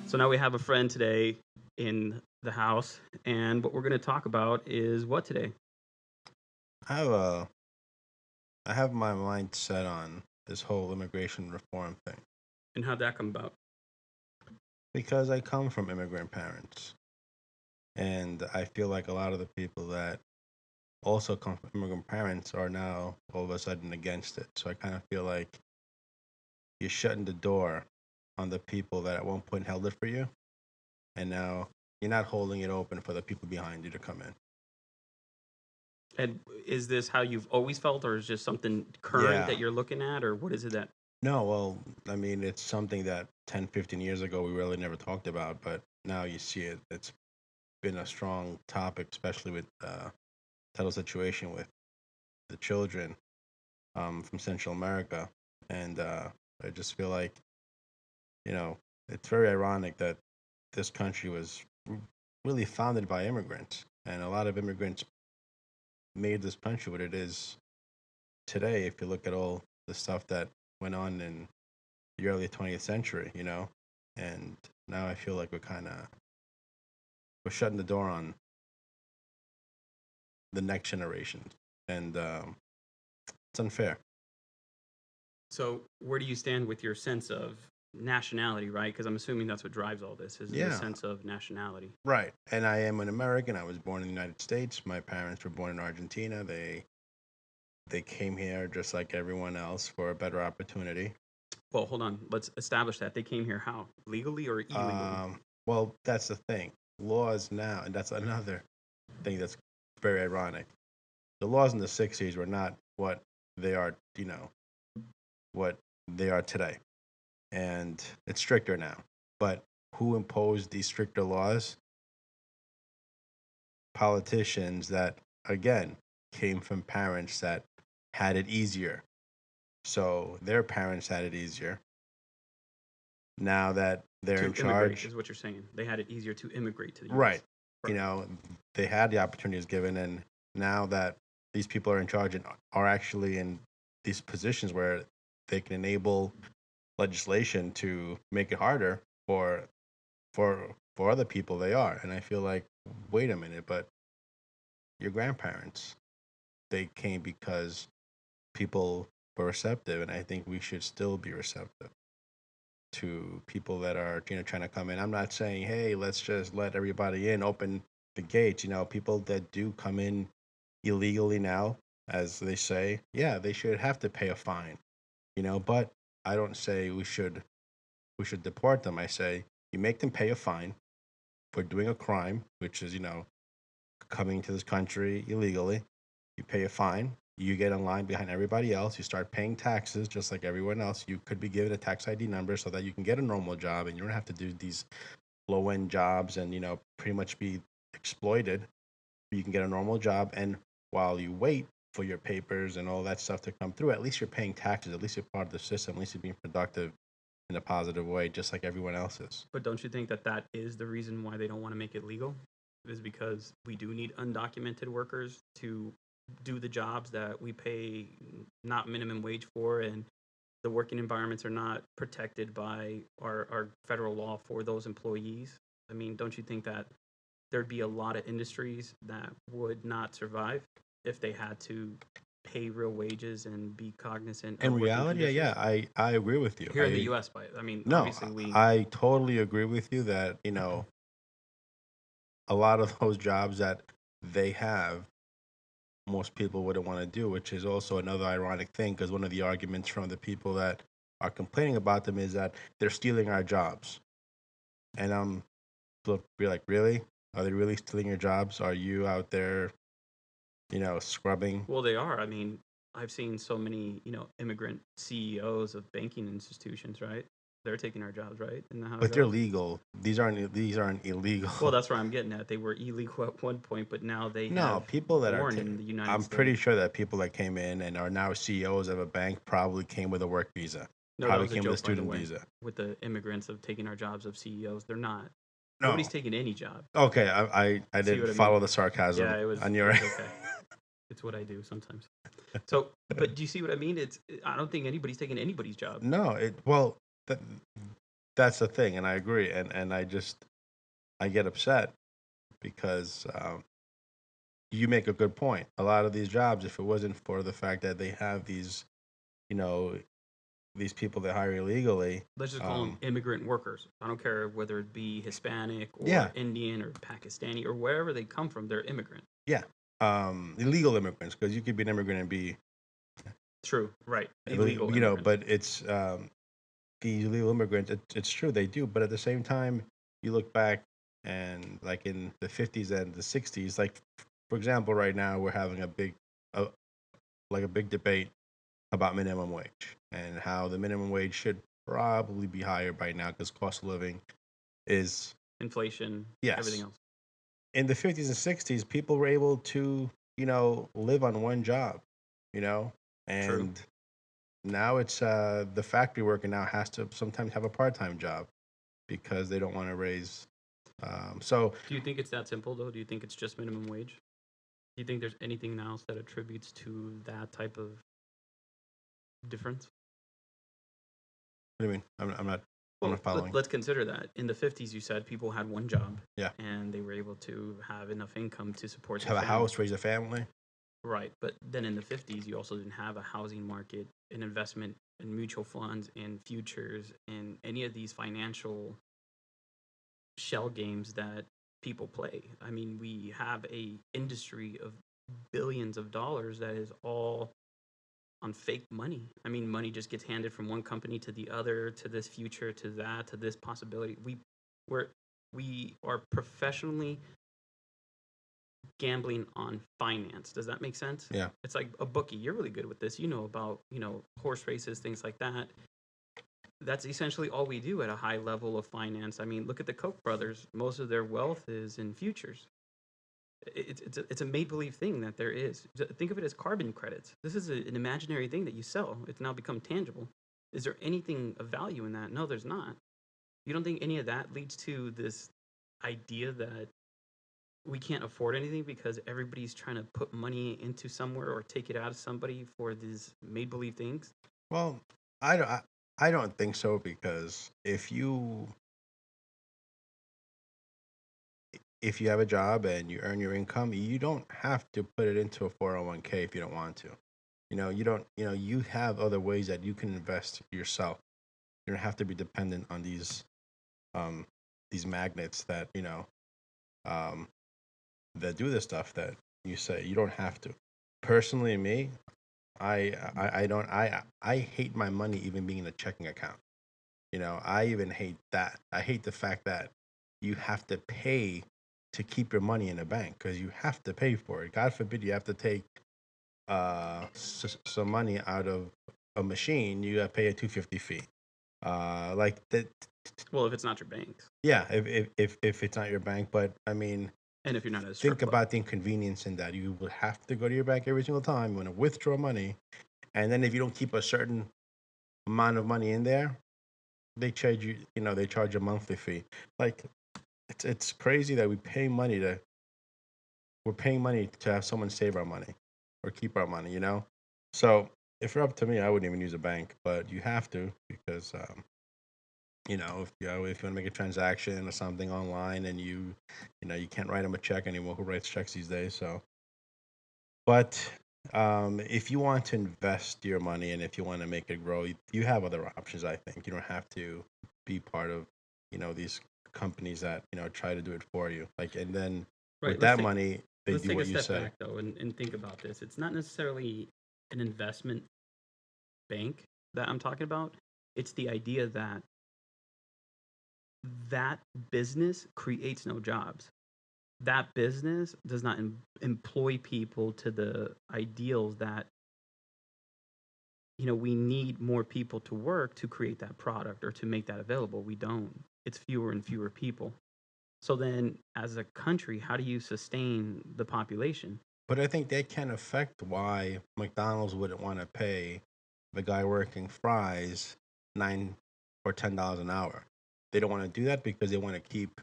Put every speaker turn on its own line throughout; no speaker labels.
So now we have a friend today in the house, and what we're going to talk about is what today?
I have a I have my mind set on this whole immigration reform thing
And how'd that come about?
because I come from immigrant parents, and I feel like a lot of the people that also come from immigrant parents are now all of a sudden against it. So I kind of feel like you're shutting the door on the people that at one point held it for you, and now you're not holding it open for the people behind you to come in.
And is this how you've always felt, or is just something current
Yeah.
that you're looking at, or what is it that?
No, well, I mean, it's something that 10, 15 years ago we really never talked about, but now you see it. It's been a strong topic, especially with title situation with the children from Central America. And I just feel like, you know, it's very ironic that this country was really founded by immigrants. And a lot of immigrants made this country what it is today. If you look at all the stuff that went on in the early 20th century. And now I feel like we're shutting the door on the next generation. And it's unfair.
So where do you stand with your sense of nationality, right? Because I'm assuming that's what drives all this is the
Yeah,
sense of nationality.
right. And I am an American. I was born in the United States. My parents were born in Argentina. They came here just like everyone else for a better opportunity.
Well, hold on. Let's establish that they came here how legally or illegally.
Well, that's the thing. Laws now, and that's another thing that's very ironic. The laws in the '60s were not what they are, what they are today, and it's stricter now. But who imposed these stricter laws? Politicians that, again, came from parents that had it easier. So their parents had it easier. Now that they're in
To immigrate
charge,
is what you're saying. They had it easier to immigrate to the
right?
U.S.
You
Right.
know, they had the opportunities given, and now that these people are in charge and are actually in these positions where they can enable legislation to make it harder for other people, they are. And I feel like, wait a minute, but your grandparents, they came because people were receptive, and I think we should still be receptive to people that are trying to come in. I'm not saying, hey, let's just let everybody in, open the gates. People that do come in illegally now, as they say, yeah, they should have to pay a fine. But I don't say we should deport them. I say you make them pay a fine for doing a crime, which is coming to this country illegally. You pay a fine. You get in line behind everybody else. You start paying taxes just like everyone else. You could be given a tax ID number so that you can get a normal job and you don't have to do these low end jobs and, pretty much be exploited. You can get a normal job. And while you wait for your papers and all that stuff to come through, at least you're paying taxes. At least you're part of the system. At least you're being productive in a positive way, just like everyone else is.
But don't you think that that is the reason why they don't want to make it legal? Is because we do need undocumented workers to do the jobs that we pay not minimum wage for, and the working environments are not protected by our federal law for those employees. I mean, don't you think that there'd be a lot of industries that would not survive if they had to pay real wages and be cognizant
In
of working
reality, yeah,
conditions?
yeah, I agree with you.
Here in the U.S., but I mean,
No,
obviously we.
I totally agree with you that, a lot of those jobs that they have, most people wouldn't want to do, which is also another ironic thing because one of the arguments from the people that are complaining about them is that they're stealing our jobs. And be like, really? Are they really stealing your jobs? Are you out there, scrubbing?
Well, they are. I mean, I've seen so many, immigrant CEOs of banking institutions, right? They're taking our jobs, right? Isn't that how it
But they're
goes?
legal. These aren't
Well,
illegal.
that's where I'm getting at. They were illegal at one point, but now they
No,
have
people that
born in the United
I'm pretty
States.
sure that people that came in and are now CEOs of a bank probably came with a work visa,
No, that
probably
was a
came with a
joke, by the
student
way,
visa.
with the immigrants of taking our jobs of CEOs. They're not. Nobody's
No.
taking any job.
Okay, I
See
didn't
what I mean?
follow the sarcasm
Yeah, it was
on
it
your
was okay. It's what I do sometimes. So, but do you see what I mean? I don't think anybody's taking anybody's job.
No, well, that's the thing, and I agree, and I get upset because you make a good point. A lot of these jobs, if it wasn't for the fact that they have these, you know, these people that hire illegally,
Let's just call them immigrant workers. I don't care whether it be Hispanic
yeah,
or Indian or Pakistani or wherever they come from, they're immigrant.
yeah, illegal immigrants, because you could be an immigrant and be,
True, right. Illegal immigrants.
but it's the illegal immigrants. It's true they do, but at the same time, you look back and like in the 50s and the 60s, like for example, right now we're having a like a big debate about minimum wage and how the minimum wage should probably be higher by now because cost of living is,
Inflation, everything
yes.
else.
In the 50s and 60s, people were able to, live on one job, you know,
True.
and now it's the factory worker now has to sometimes have a part-time job because they don't want to raise. So
Do you think it's that simple though? Do you think it's just minimum wage? Do you think there's anything else that attributes to that type of difference?
what do you mean? I'm
Well,
not following.
let's consider that. In the 50s, you said people had one job
Yeah,
and they were able to have enough income to support
to
their
have a
family.
house, raise a family.
Right. But then in the 50s, you also didn't have a housing market, an investment in mutual funds, in futures, in any of these financial shell games that people play. I mean, we have a industry of billions of dollars that is all on fake money. I mean, money just gets handed from one company to the other, to this future, to that, to this possibility. We're we are professionally gambling on finance. Does that make sense?
Yeah.
It's like a bookie. You're really good with this. You know about, horse races, things like that. That's essentially all we do at a high level of finance. I mean, look at the Koch brothers. Most of their wealth is in futures. It's a make believe thing that there is. Think of it as carbon credits. This is an imaginary thing that you sell. It's now become tangible. Is there anything of value in that? No, there's not. You don't think any of that leads to this idea that we can't afford anything because everybody's trying to put money into somewhere or take it out of somebody for these made believe things?
Well, I don't. I don't think so because if you have a job and you earn your income, you don't have to put it into a 401k if you don't want to. You don't. You have other ways that you can invest yourself. You don't have to be dependent on um these magnets that um that do the stuff that you say. You don't have to. Personally, me, I don't I hate my money even being in a checking account. I even hate that. I hate the fact that you have to pay to keep your money in a bank because you have to pay for it. God forbid you have to take some money out of a machine. You got to pay a 250 fee. Like that.
Well, if it's not your bank,
Yeah, if it's not your bank, but I mean,
and if you're not at a strip
think
club.
about the inconvenience in that. You would have to go to your bank every single time. You want to withdraw money, and then if you don't keep a certain amount of money in there, they charge you. They charge a monthly fee. Like it's crazy that we're paying money to have someone save our money or keep our money. So if you're up to me, I wouldn't even use a bank, but you have to because if you want to make a transaction or something online and you can't write them a check anymore. Who writes checks these days? So, but if you want to invest your money and if you want to make it grow, you have other options. I think you don't have to be part of these companies that try to do it for you. Like, and then
Right.
with
Let's
that
take
money, they
let's
do
take a
what you
step
say.
back though and think about this. It's not necessarily an investment bank that I'm talking about. It's the idea that that business creates no jobs. That business does not employ people to the ideals that we need more people to work to create that product or to make that available. We don't. It's fewer and fewer people. So then, as a country, how do you sustain the population?
But I think that can affect why McDonald's wouldn't want to pay the guy working fries $9 or $10 an hour. They don't want to do that because they want to keep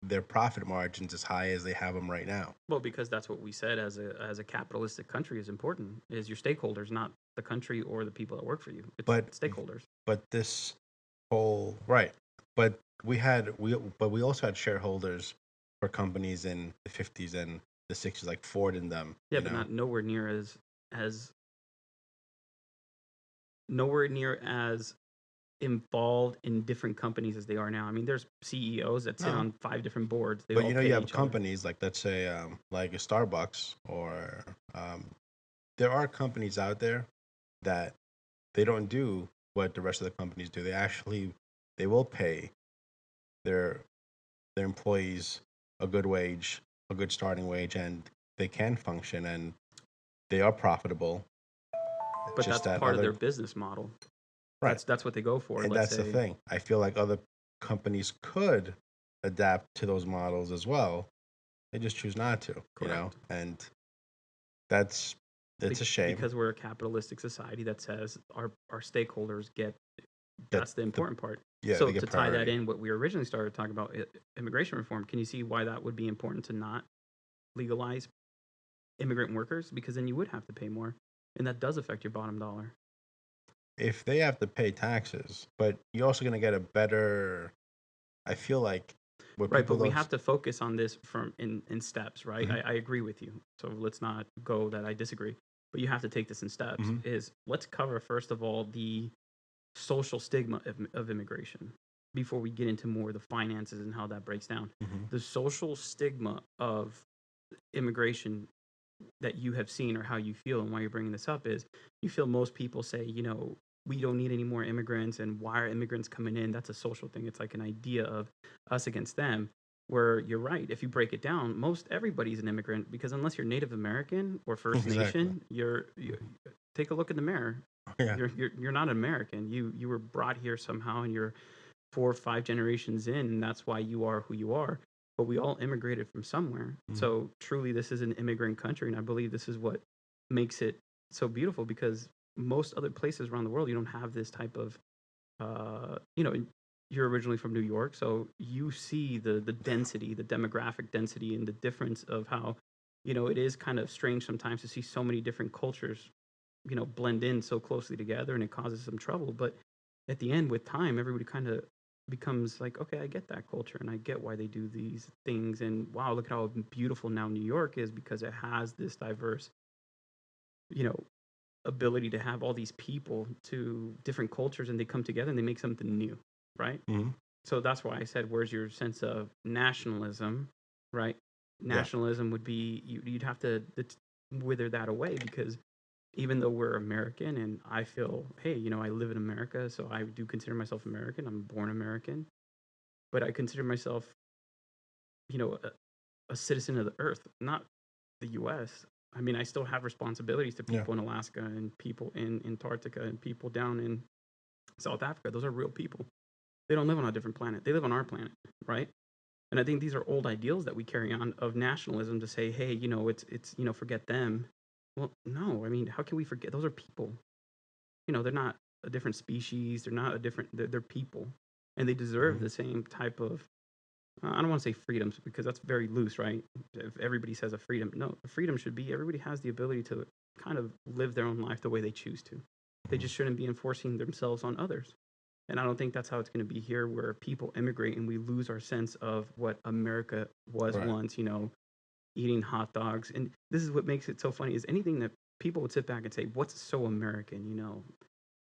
their profit margins as high as they have them right now.
Well, because that's what we said as a capitalistic country is important is your stakeholders, not the country or the people that work for you. It's
But
stakeholders.
this whole right, but we also had shareholders for companies in the 50s and the 60s, like Ford and them.
Yeah, but not as nowhere near as involved in different companies as they are now. I mean, there's CEOs that sit
No,
on 5 different boards. They
but
all
you
pay
have
each other.
companies like, let's say, like a Starbucks, or there are companies out there that they don't do what the rest of the companies do. They will pay their employees a good wage, a good starting wage, and they can function and they are profitable.
But
Just
that's
that
part of
other
their business model.
right,
That's what they go for.
and
Let's
that's the
say
thing. I feel like other companies could adapt to those models as well. They just choose not to,
correct.
and that's it's a shame
Because we're a capitalistic society that says our stakeholders get,
that
that's the important part.
they
So
get
to tie that
priority.
in, what we originally started talking about, immigration reform, can you see why that would be important to not legalize immigrant workers? Because then you would have to pay more, and that does affect your bottom dollar.
If they have to pay taxes, but you're also going to get a better. I feel like what
Right,
people
but we
don't.
have to focus on this from in steps, right?
Mhm,
I agree with you. So let's not go that I disagree. But you have to take this in steps.
mhm,
Is let's cover first of all the social stigma of immigration before we get into more of the finances and how that breaks down.
mhm.
The social stigma of immigration that you have seen, or how you feel and why you're bringing this up, is you feel most people say, we don't need any more immigrants, and why are immigrants coming in? That's a social thing. It's like an idea of us against them, where you're right. If you break it down, most everybody's an immigrant, because unless you're Native American or First
Exactly.
Nation, you take a look in the mirror.
Yeah.
You're not an American. You were brought here somehow, and you're 4 or 5 generations in, and that's why you are who you are. But we all immigrated from somewhere.
Mhm.
So truly, this is an immigrant country, and I believe this is what makes it so beautiful, because most other places around the world, you don't have this type of, uh, you know, you're originally from New York, so you see the density, the demographic density, and the difference of how, it is kind of strange sometimes to see so many different cultures, blend in so closely together, and it causes some trouble. But at the end, with time, everybody kind of becomes like, okay, I get that culture, and I get why they do these things. And wow, look at how beautiful now New York is, because it has this diverse, you know, ability to have all these people to different cultures, and they come together and they make something new, right?
Mhm.
So that's why I said, where's your sense of nationalism, right?
Yeah.
Nationalism would be, you'd have to wither that away, because even though we're American, and I feel, hey, I live in America, so I do consider myself American. I'm born American, but I consider myself, a citizen of the earth, not the U.S. I mean, I still have responsibilities to
Yeah.
people in Alaska, and people in Antarctica, and people down in South Africa. Those are real people. They don't live on a different planet. They live on our planet, right? And I think these are old ideals that we carry on of nationalism, to say, hey, it's forget them. Well, no, I mean, how can we forget? Those are people. They're not a different species. They're not a different. They're people, and they deserve
Mhm.
the same type of. I don't want to say freedoms, because that's very loose, right? If everybody says a freedom, no, a freedom should be everybody has the ability to kind of live their own life the way they choose to. They
Mhm.
just shouldn't be enforcing themselves on others. And I don't think that's how it's going to be here, where people immigrate and we lose our sense of what America was
Right.
once, eating hot dogs. And this is what makes it so funny, is anything that people would sit back and say, what's so American?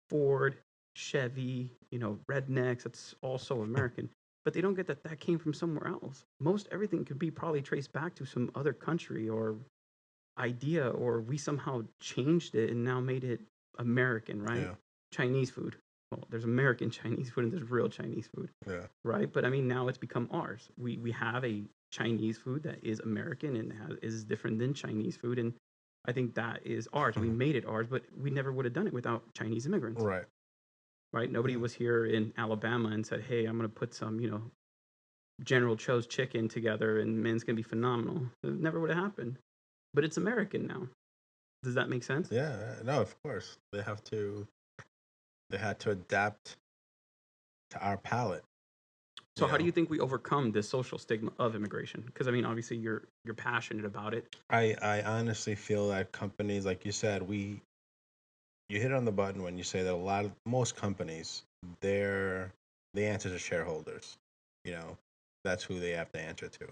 Ford, Chevy, rednecks, that's all so American. But they don't get that came from somewhere else. Most everything could be probably traced back to some other country or idea, or we somehow changed it and now made it American, right?
Yeah.
Chinese food. Well, there's American Chinese food and there's real Chinese food,
Yeah.
right? But I mean, now it's become ours. We have a Chinese food that is American and is different than Chinese food, and I think that is ours. We
Mhm.
made it ours, but we never would have done it without Chinese immigrants,
Right.
right? Nobody
Yeah.
was here in Alabama and said, "Hey, I'm going to put some, General Cho's chicken together, and man, it's going to be phenomenal." It never would have happened. But it's American now. Does that make sense?
Yeah. No, of course. They had to adapt to our palate,
So
you
how do
know.
you think we overcome this social stigma of immigration? Because I mean, obviously you're passionate about it.
I honestly feel that companies, like you said, you hit on the button when you say that most companies, they're they answer to shareholders. You know, that's who they have to answer to.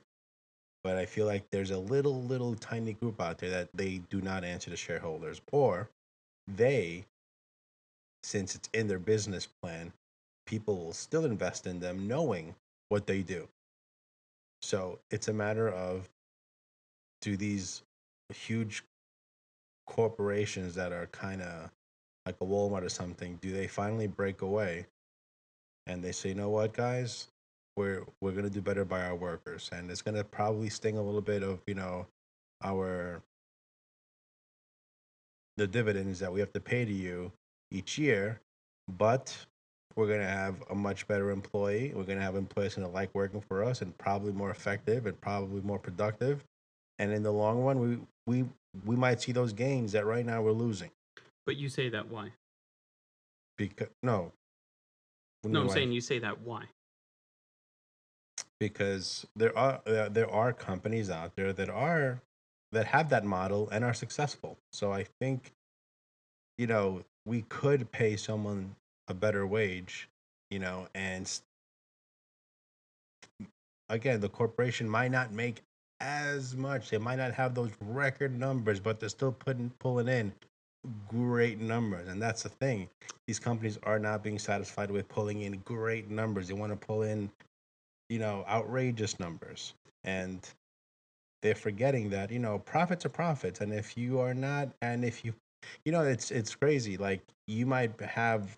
But I feel like there's a little tiny group out there that they do not answer to shareholders, or they, since it's in their business plan, people will still invest in them knowing what they do. So it's a matter of, do these huge corporations that are kind of like a Walmart or something, do they finally break away and they say, you know what, guys, we're gonna do better by our workers, and it's gonna probably sting a little bit of, our the dividends that we have to pay to you each year, but we're going to have a much better employee. We're going to have employees going to like working for us, and probably more effective and probably more productive. And in the long run, we might see those gains that right now we're losing.
But you say that why?
Because no,
No, I'm saying you say that why?
Because there are companies out there that have that model and are successful. So I think, we could pay someone a better wage, and again, the corporation might not make as much. They might not have those record numbers, but they're still pulling in great numbers. And that's the thing. These companies are not being satisfied with pulling in great numbers. They want to pull in, outrageous numbers. And they're forgetting that, profits are profits. And if you are not, and if you, it's crazy. Like, you might have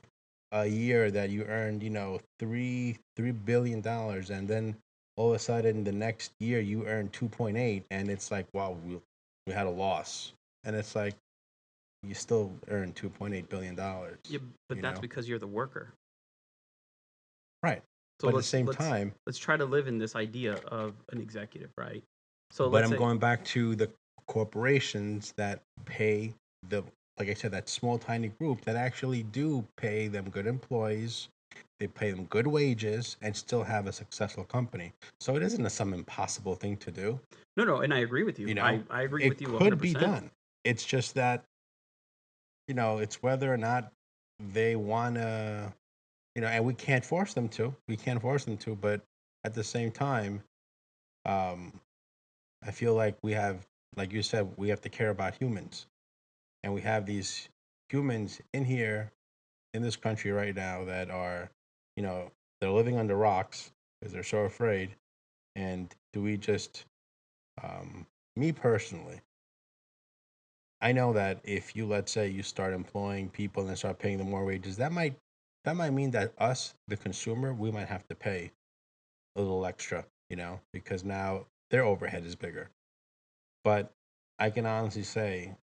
a year that you earned, $3 billion, and then all of a sudden the next year you earn 2.8, and it's like, wow, we had a loss, and it's like, you still earn $2.8 billion.
Yeah, but that's because you're the worker.
Right.
So
but at the same time,
let's try to live in this idea of an executive, right? So
but I'm going back to the corporations that pay the, like I said, that small tiny group that actually do pay them good employees. They pay them good wages and still have a successful company. So it isn't some impossible thing to do.
No, and I agree with you. I agree with you 100%. It could be done.
It's just that, it's whether or not they want to, and we can't force them to. But at the same time, I feel like we have, like you said, we have to care about humans. And we have these humans in here, in this country right now, that are, they're living under rocks because they're so afraid. And do we just, me personally, I know that if you, let's say, you start employing people and start paying them more wages, that might mean that us, the consumer, we might have to pay a little extra, because now their overhead is bigger. But I can honestly say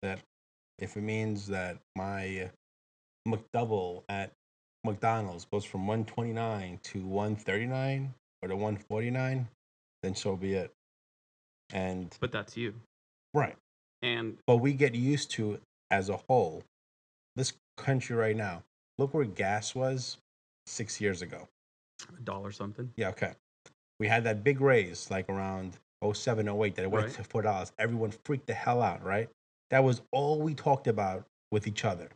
that if it means that my McDouble at McDonald's goes from 129 to 139 or to 149, then so be it.
But that's you.
Right. But we get used to, as a whole, this country right now, look where gas was 6 years ago.
$1 something.
Yeah, okay. We had that big raise like around 07, 08 that it went to $4. Everyone freaked the hell out, right? That was all we talked about with each other.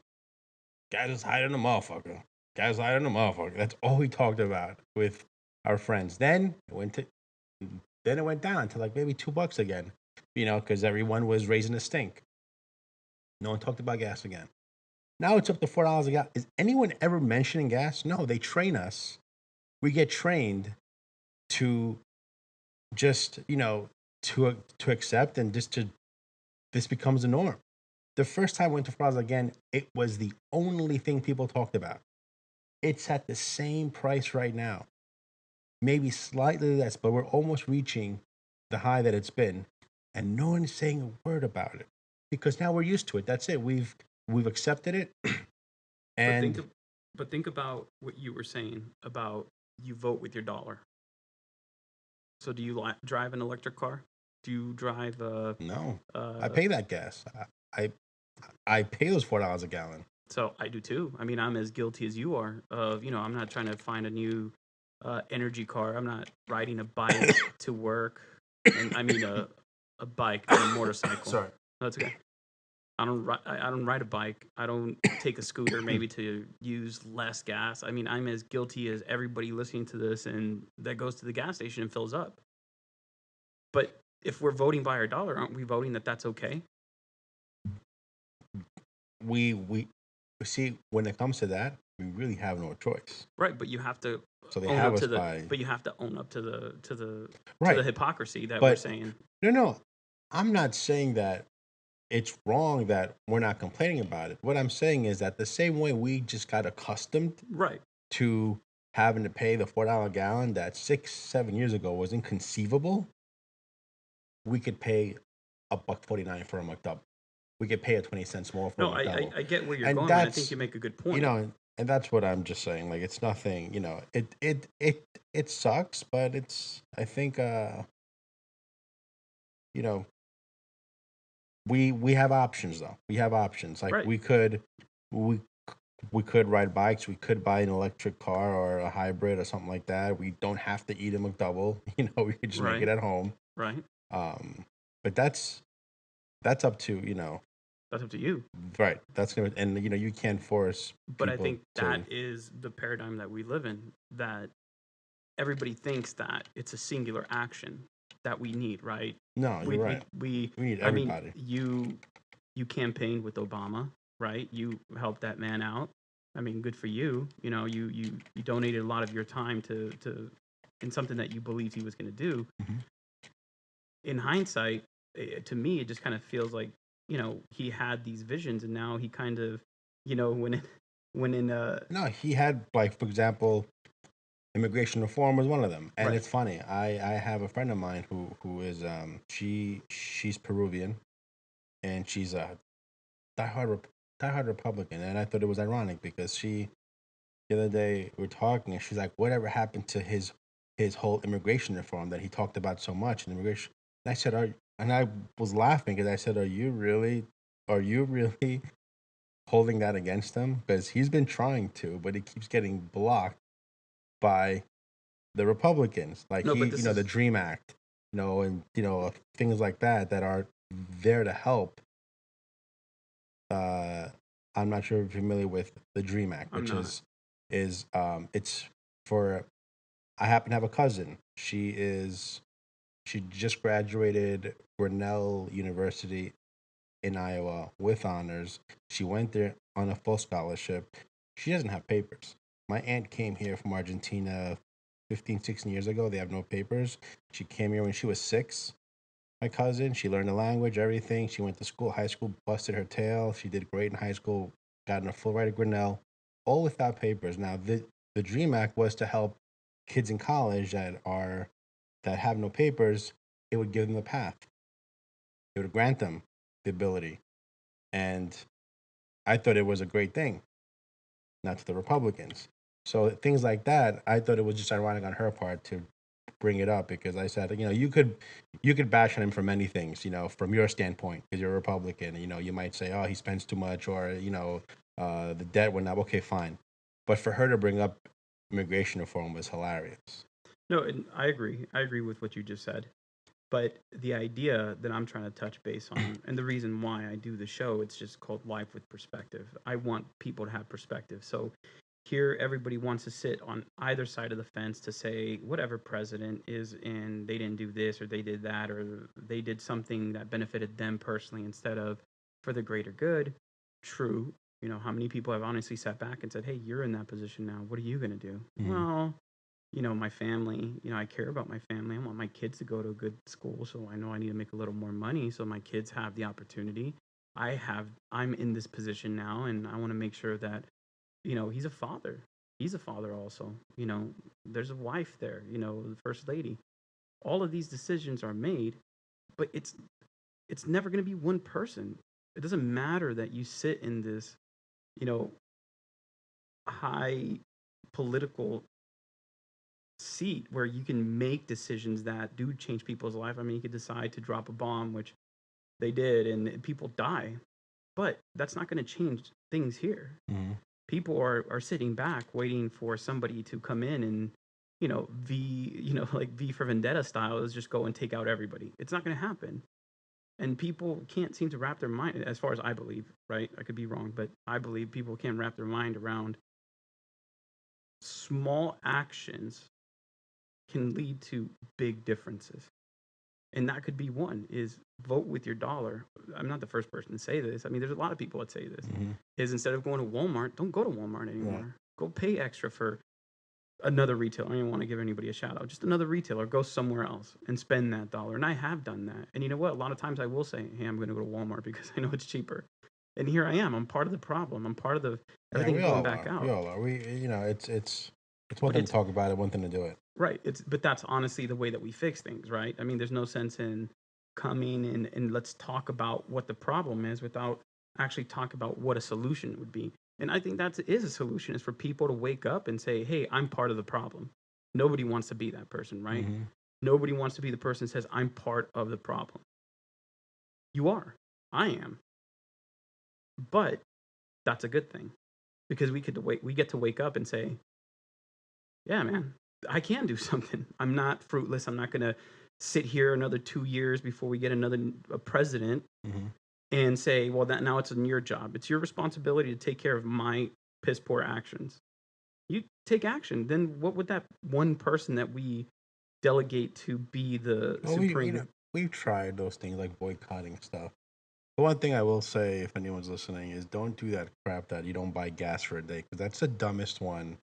Gas is higher than a motherfucker. Gas is higher than a motherfucker. That's all we talked about with our friends. Then it went down to like maybe $2 again, because everyone was raising a stink. No one talked about gas again. Now it's up to $4 a gallon. Is anyone ever mentioning gas? No, they train us. We get trained to just, to accept, and this becomes a norm. The first time I went to $4 again, it was the only thing people talked about. It's at the same price right now. Maybe slightly less, but we're almost reaching the high that it's been, and no one's saying a word about it because now we're used to it. That's it. We've accepted it. And
but think about what you were saying about you vote with your dollar. So do you drive an electric car? Do you drive a...
No. I pay that gas. I pay those $4 a gallon.
So I do too. I mean, I'm as guilty as you are of, I'm not trying to find a new energy car. I'm not riding a bike to work. And I mean a bike, not a motorcycle.
Sorry.
No, it's okay. I don't ride a bike. I don't take a scooter maybe to use less gas. I mean, I'm as guilty as everybody listening to this and that goes to the gas station and fills up. But if we're voting by our dollar, aren't we voting that that's okay?
We see, when it comes to that, we really have no choice.
Right, but you have to
So they
own
have
up
us
to the
by
but you have to own up to the
right.
hypocrisy that we're
But
saying.
no, I'm not saying that it's wrong that we're not complaining about it. What I'm saying is that the same way we just got accustomed
Right.
to having to pay the $4 gallon that 6, 7 years ago was inconceivable, we could pay a buck 49 for a McDouble. We could pay a 20 cents more for a
No, I
McDouble,
I get where you're
and
going, and I think
that's
you make a good
you
point.
know, and that's what I'm just saying. Like, it's nothing. It sucks, but it's, I think, you know, we have options though. We have options. Like,
Right.
we we could ride bikes. We could buy an electric car or a hybrid or something like that. We don't have to eat a McDouble. We could just make it
Right.
at home.
Right.
But that's up to
That's up to you.
right. That's gonna, and you can't force
But I
people
think that
to.
is the paradigm that we live in, that everybody thinks that it's a singular action that we need, right?
No, you're
We we
right.
we
We need
I mean,
everybody.
you campaigned with Obama, right? You helped that man out. I mean, good for you. You donated a lot of your time to in something that you believed he was going to do.
Mhm.
In hindsight, to me, it just kind of feels like he had these visions, and now he kind of, when in
No, he had, like, for example, immigration reform was one of them. And
right,
it's funny. I have a friend of mine who is she's Peruvian, and she's a diehard diehard Republican. And I thought it was ironic because the other day we were talking, and she's like, "Whatever happened to his whole immigration reform that he talked about so much?" And immigration. And I said, and I was laughing because I said, are you really holding that against him? Because he's been trying to, but it keeps getting blocked by the Republicans, like
no, but this
the
is
Dream Act, and things like that are there to help. Uh, I'm not sure if you're familiar with the Dream Act,
I'm
which
not.
it's for. I happen to have a cousin. She just graduated Grinnell University in Iowa with honors. She went there on a full scholarship. She doesn't have papers. My aunt came here from Argentina 15, 16 years ago. They have no papers. She came here when she was 6. My cousin, she learned the language, everything. She went to school, high school, busted her tail. She did great in high school, got in a full ride at Grinnell, all without papers. Now, the Dream Act was to help kids in college that have no papers. It would give them a path. It would grant them the ability. And I thought it was a great thing, not to the Republicans. So things like that, I thought it was just ironic on her part to bring it up, because I said, you could bash on him for many things, from your standpoint, because you're a Republican. You might say, oh, he spends too much, or the debt went up. Okay, fine, but for her to bring up immigration reform was hilarious.
No, and I agree. I agree with what you just said. But the idea that I'm trying to touch base on, and the reason why I do the show, it's just called Life with Perspective. I want people to have perspective. So here, everybody wants to sit on either side of the fence to say whatever president is in, they didn't do this or they did that or they did something that benefited them personally instead of for the greater good. True. How many people have honestly sat back and said, hey, you're in that position now. What are you going to do?
Mm-hmm.
Well, my family, I care about my family. I want my kids to go to a good school. So I know I need to make a little more money so my kids have the opportunity. I'm in this position now and I want to make sure that, he's a father. He's a father also. There's a wife there, the first lady. All of these decisions are made, but it's never going to be one person. It doesn't matter that you sit in this, you know, high political seat where you can make decisions that do change people's life. I mean, you could decide to drop a bomb, which they did, and people die. But that's not going to change things here.
Mm-hmm.
People are sitting back waiting for somebody to come in and, like V for Vendetta style is just go and take out everybody. It's not going to happen. And people can't seem to wrap their mind, as far as I believe, right? I could be wrong, but I believe people can't wrap their mind around small actions can lead to big differences. And that could be one is vote with your dollar. I'm not the first person to say this. I mean, there's a lot of people that say this.
Mm-hmm.
Is instead of going to Walmart, don't go to Walmart anymore.
Right.
Go pay extra for another retailer. I don't want to give anybody a shout out. Just another retailer. Go somewhere else and spend that dollar. And I have done that. And you know what? A lot of times I will say, hey, I'm going to go to Walmart because I know it's cheaper. And here I am. I'm part of the problem. I'm part of the everything going back out.
We all are. It's one
But
thing to talk about it, one thing to do it.
Right. But that's honestly the way that we fix things, right? I mean, there's no sense in coming and let's talk about what the problem is without actually talk about what a solution would be. And I think that is a solution is for people to wake up and say, hey, I'm part of the problem. Nobody wants to be that person, right?
Mm-hmm.
Nobody wants to be the person that says, I'm part of the problem. You are. I am. But that's a good thing because we get to wake up and say, yeah, man, I can do something. I'm not fruitless. I'm not going to sit here another 2 years before we get another president
Mm-hmm.
and say, well, that now it's in your job. It's your responsibility to take care of my piss poor actions. You take action. Then what would that one person that we delegate to be the supreme?
We've tried those things like boycotting stuff. The one thing I will say, if anyone's listening, is don't do that crap that you don't buy gas for a day because that's the dumbest one.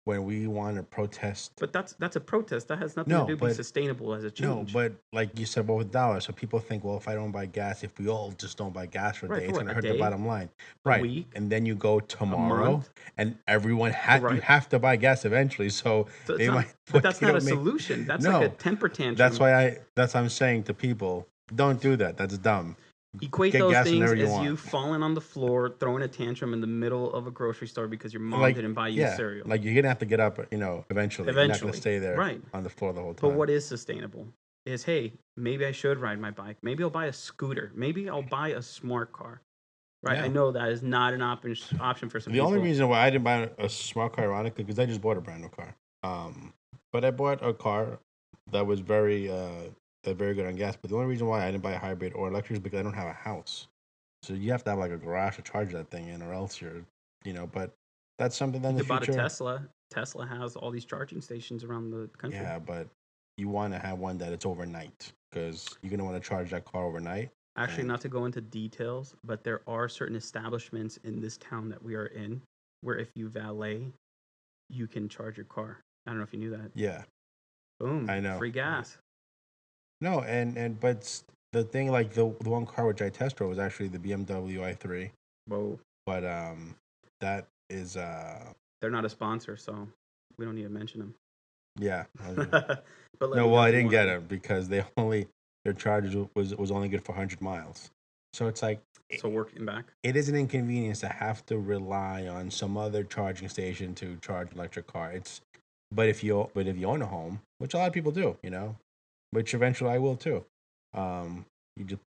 When we want to protest,
But that's a protest. That has nothing to
no,
do with
but
being sustainable as a
no,
change.
but like you said, about with dollars, so people think, well, if I don't buy gas, if we all just don't buy gas for a
Right,
day,
for
it's
what,
going to
a
hurt the
day,
bottom line,
a
right?
week,
And then you go
a
tomorrow,
month,
and everyone you
right?
have to buy gas eventually, so
So it's
they
not,
might,
but
but
that's
they
not a
don't make.
solution. That's like a
No,
temper tantrum.
that's why I'm saying to people, don't do that. That's dumb.
Equate
Get
those
gas
things
whenever you
as
want.
you falling on the floor, throwing a tantrum in the middle of a grocery store because your mom
Like,
didn't buy you
yeah,
cereal.
like you're gonna have to get up, eventually. You're not gonna
Eventually,
stay there
right?
on the floor the whole
But
time.
what is sustainable is, hey, maybe I should ride my bike. Maybe I'll buy a scooter. Maybe I'll buy a smart car. Right? I
Yeah.
know that is not an option for some
The only
people.
reason why I didn't buy a smart car, ironically, because I just bought a brand new car. But I bought a car that was very good on gas. But the only reason why I didn't buy a hybrid or electric is because I don't have a house. So you have to have like a garage to charge that thing in, or else But that's something that
You
in the
could buy a
future.
Tesla. Tesla has all these charging stations around the country.
Yeah, but you want to have one that it's overnight because you're gonna want to charge that car overnight.
Actually,
And
not to go into details, but there are certain establishments in this town that we are in where if you valet, you can charge your car. I don't know if you knew that.
yeah,
Boom,
I know.
free gas.
No, but the thing like the one car which I test drove was actually the BMW i3,
Whoa,
but that is
they're not a sponsor, so we don't need to mention them.
yeah.
But let
No,
me
well
know
I
if you
didn't
want
get
to.
them because their charge was only good for 100 miles. So it's like
So working back.
it is an inconvenience to have to rely on some other charging station to charge an electric car. But if you own a home, which a lot of people do, which eventually I will too. You just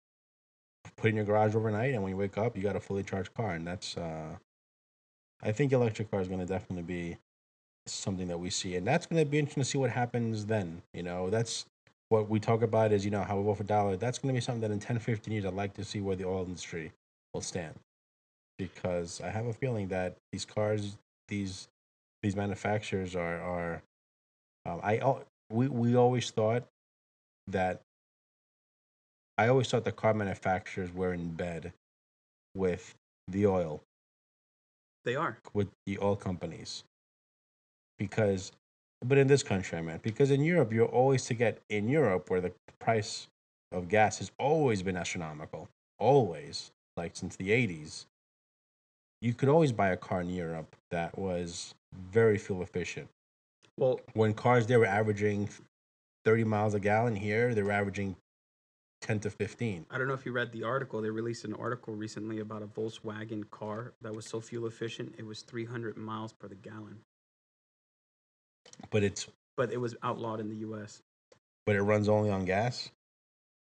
put it in your garage overnight, and when you wake up, you got a fully charged car, and that's. I think electric car is going to definitely be something that we see, and that's going to be interesting to see what happens then. That's what we talk about is how we vote for dollar. That's going to be something that in 10, 15 years, I'd like to see where the oil industry will stand, because I have a feeling that these cars, these manufacturers are. We always thought that I always thought the car manufacturers were in bed with the oil,
They are.
with the oil companies. But in this country, I meant, because in Europe, you're always to get, in Europe, where the price of gas has always been astronomical, always, like since the 80s, you could always buy a car in Europe that was very fuel efficient.
Well,
When cars there were averaging 30 miles a gallon, here, they were averaging 10 to 15.
I don't know if you read the article. They released an article recently about a Volkswagen car that was so fuel efficient it was 300 miles per the gallon.
But
It was outlawed in the U.S.
it runs only on gas.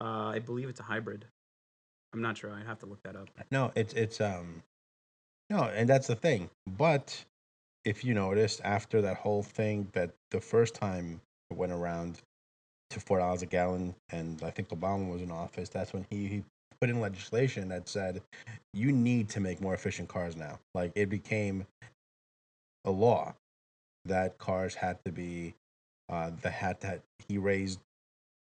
I believe it's a hybrid. I'm not sure. I have to look that up.
No, it's no, and that's the thing. But if you noticed after that whole thing that the first time it went around to $4 a gallon, and I think Obama was in office. That's when he put in legislation that said you need to make more efficient cars now. Like it became a law that cars had to be he raised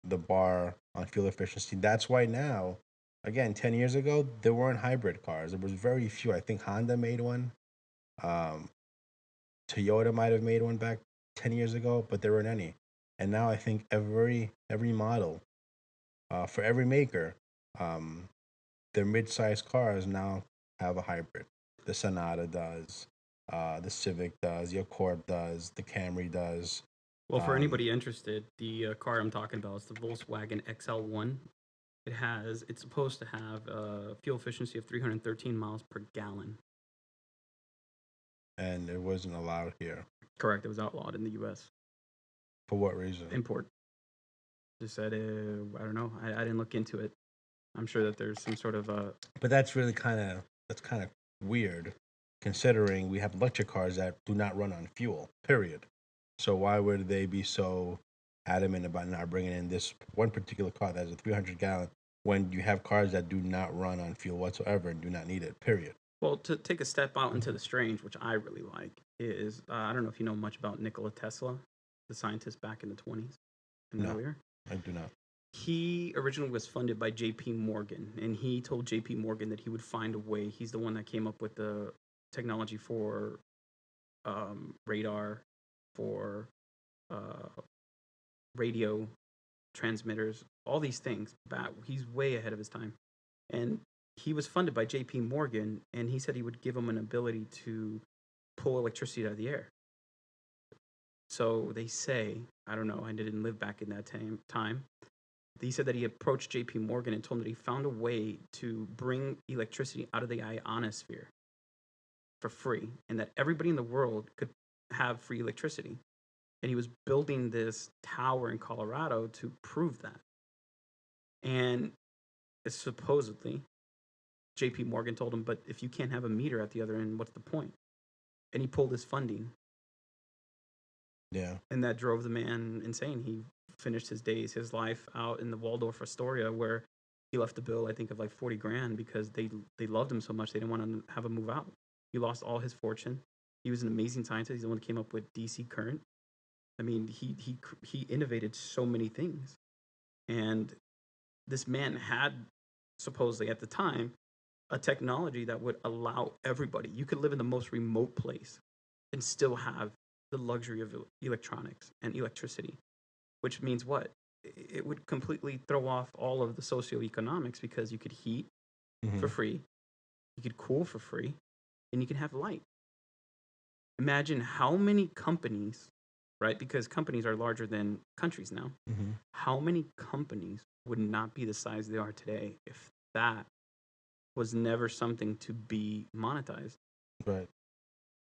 the bar on fuel efficiency. That's why now, again, 10 years ago, there weren't hybrid cars. There was very few. I think Honda made one. Um, Toyota might have made one back 10 years ago, but there weren't any. And now I think every model, for every maker, um, their mid-sized cars now have a hybrid. The Sonata does, the Civic does, the Accord does, the Camry does.
Well, for anybody interested, the car I'm talking about is the Volkswagen XL1. It's supposed to have a fuel efficiency of 313 miles per gallon.
And it wasn't allowed here.
Correct. It was outlawed in the U.S.
For what reason?
Import. Just said, I don't know. I didn't look into it. I'm sure that there's some sort of
But that's really kind of weird, considering we have electric cars that do not run on fuel. Period. So why would they be so adamant about not bringing in this one particular car that has a 300 gallon when you have cars that do not run on fuel whatsoever and do not need it? Period.
Well, to take a step out into the strange, which I really like, is I don't know if you know much about Nikola Tesla, the scientist back in the 20s and
No,
earlier.
I do not.
He originally was funded by J.P. Morgan, and he told J.P. Morgan that he would find a way. He's the one that came up with the technology for radar, for radio transmitters, all these things. He's way ahead of his time. And he was funded by J.P. Morgan, and he said he would give him an ability to pull electricity out of the air. So they say, I don't know, I didn't live back in that time. He said that he approached J.P. Morgan and told him that he found a way to bring electricity out of the ionosphere for free, and that everybody in the world could have free electricity. And he was building this tower in Colorado to prove that. And supposedly, J.P. Morgan told him, but if you can't have a meter at the other end, what's the point? And he pulled his funding.
Yeah.
And that drove the man insane. He finished his life out in the Waldorf Astoria, where he left a bill, I think, of like 40 grand because they loved him so much they didn't want to have him move out. He lost all his fortune. He was an amazing scientist. He's the one that came up with DC current. I mean, he innovated so many things. And this man had, supposedly at the time, a technology that would allow everybody. You could live in the most remote place and still have the luxury of electronics and electricity, which means what? It would completely throw off all of the socioeconomics because you could heat for free, you could cool for free, and you can have light. Imagine how many companies, right? Because companies are larger than countries now. How many companies would not be the size they are today if that was never something to be monetized?
Right.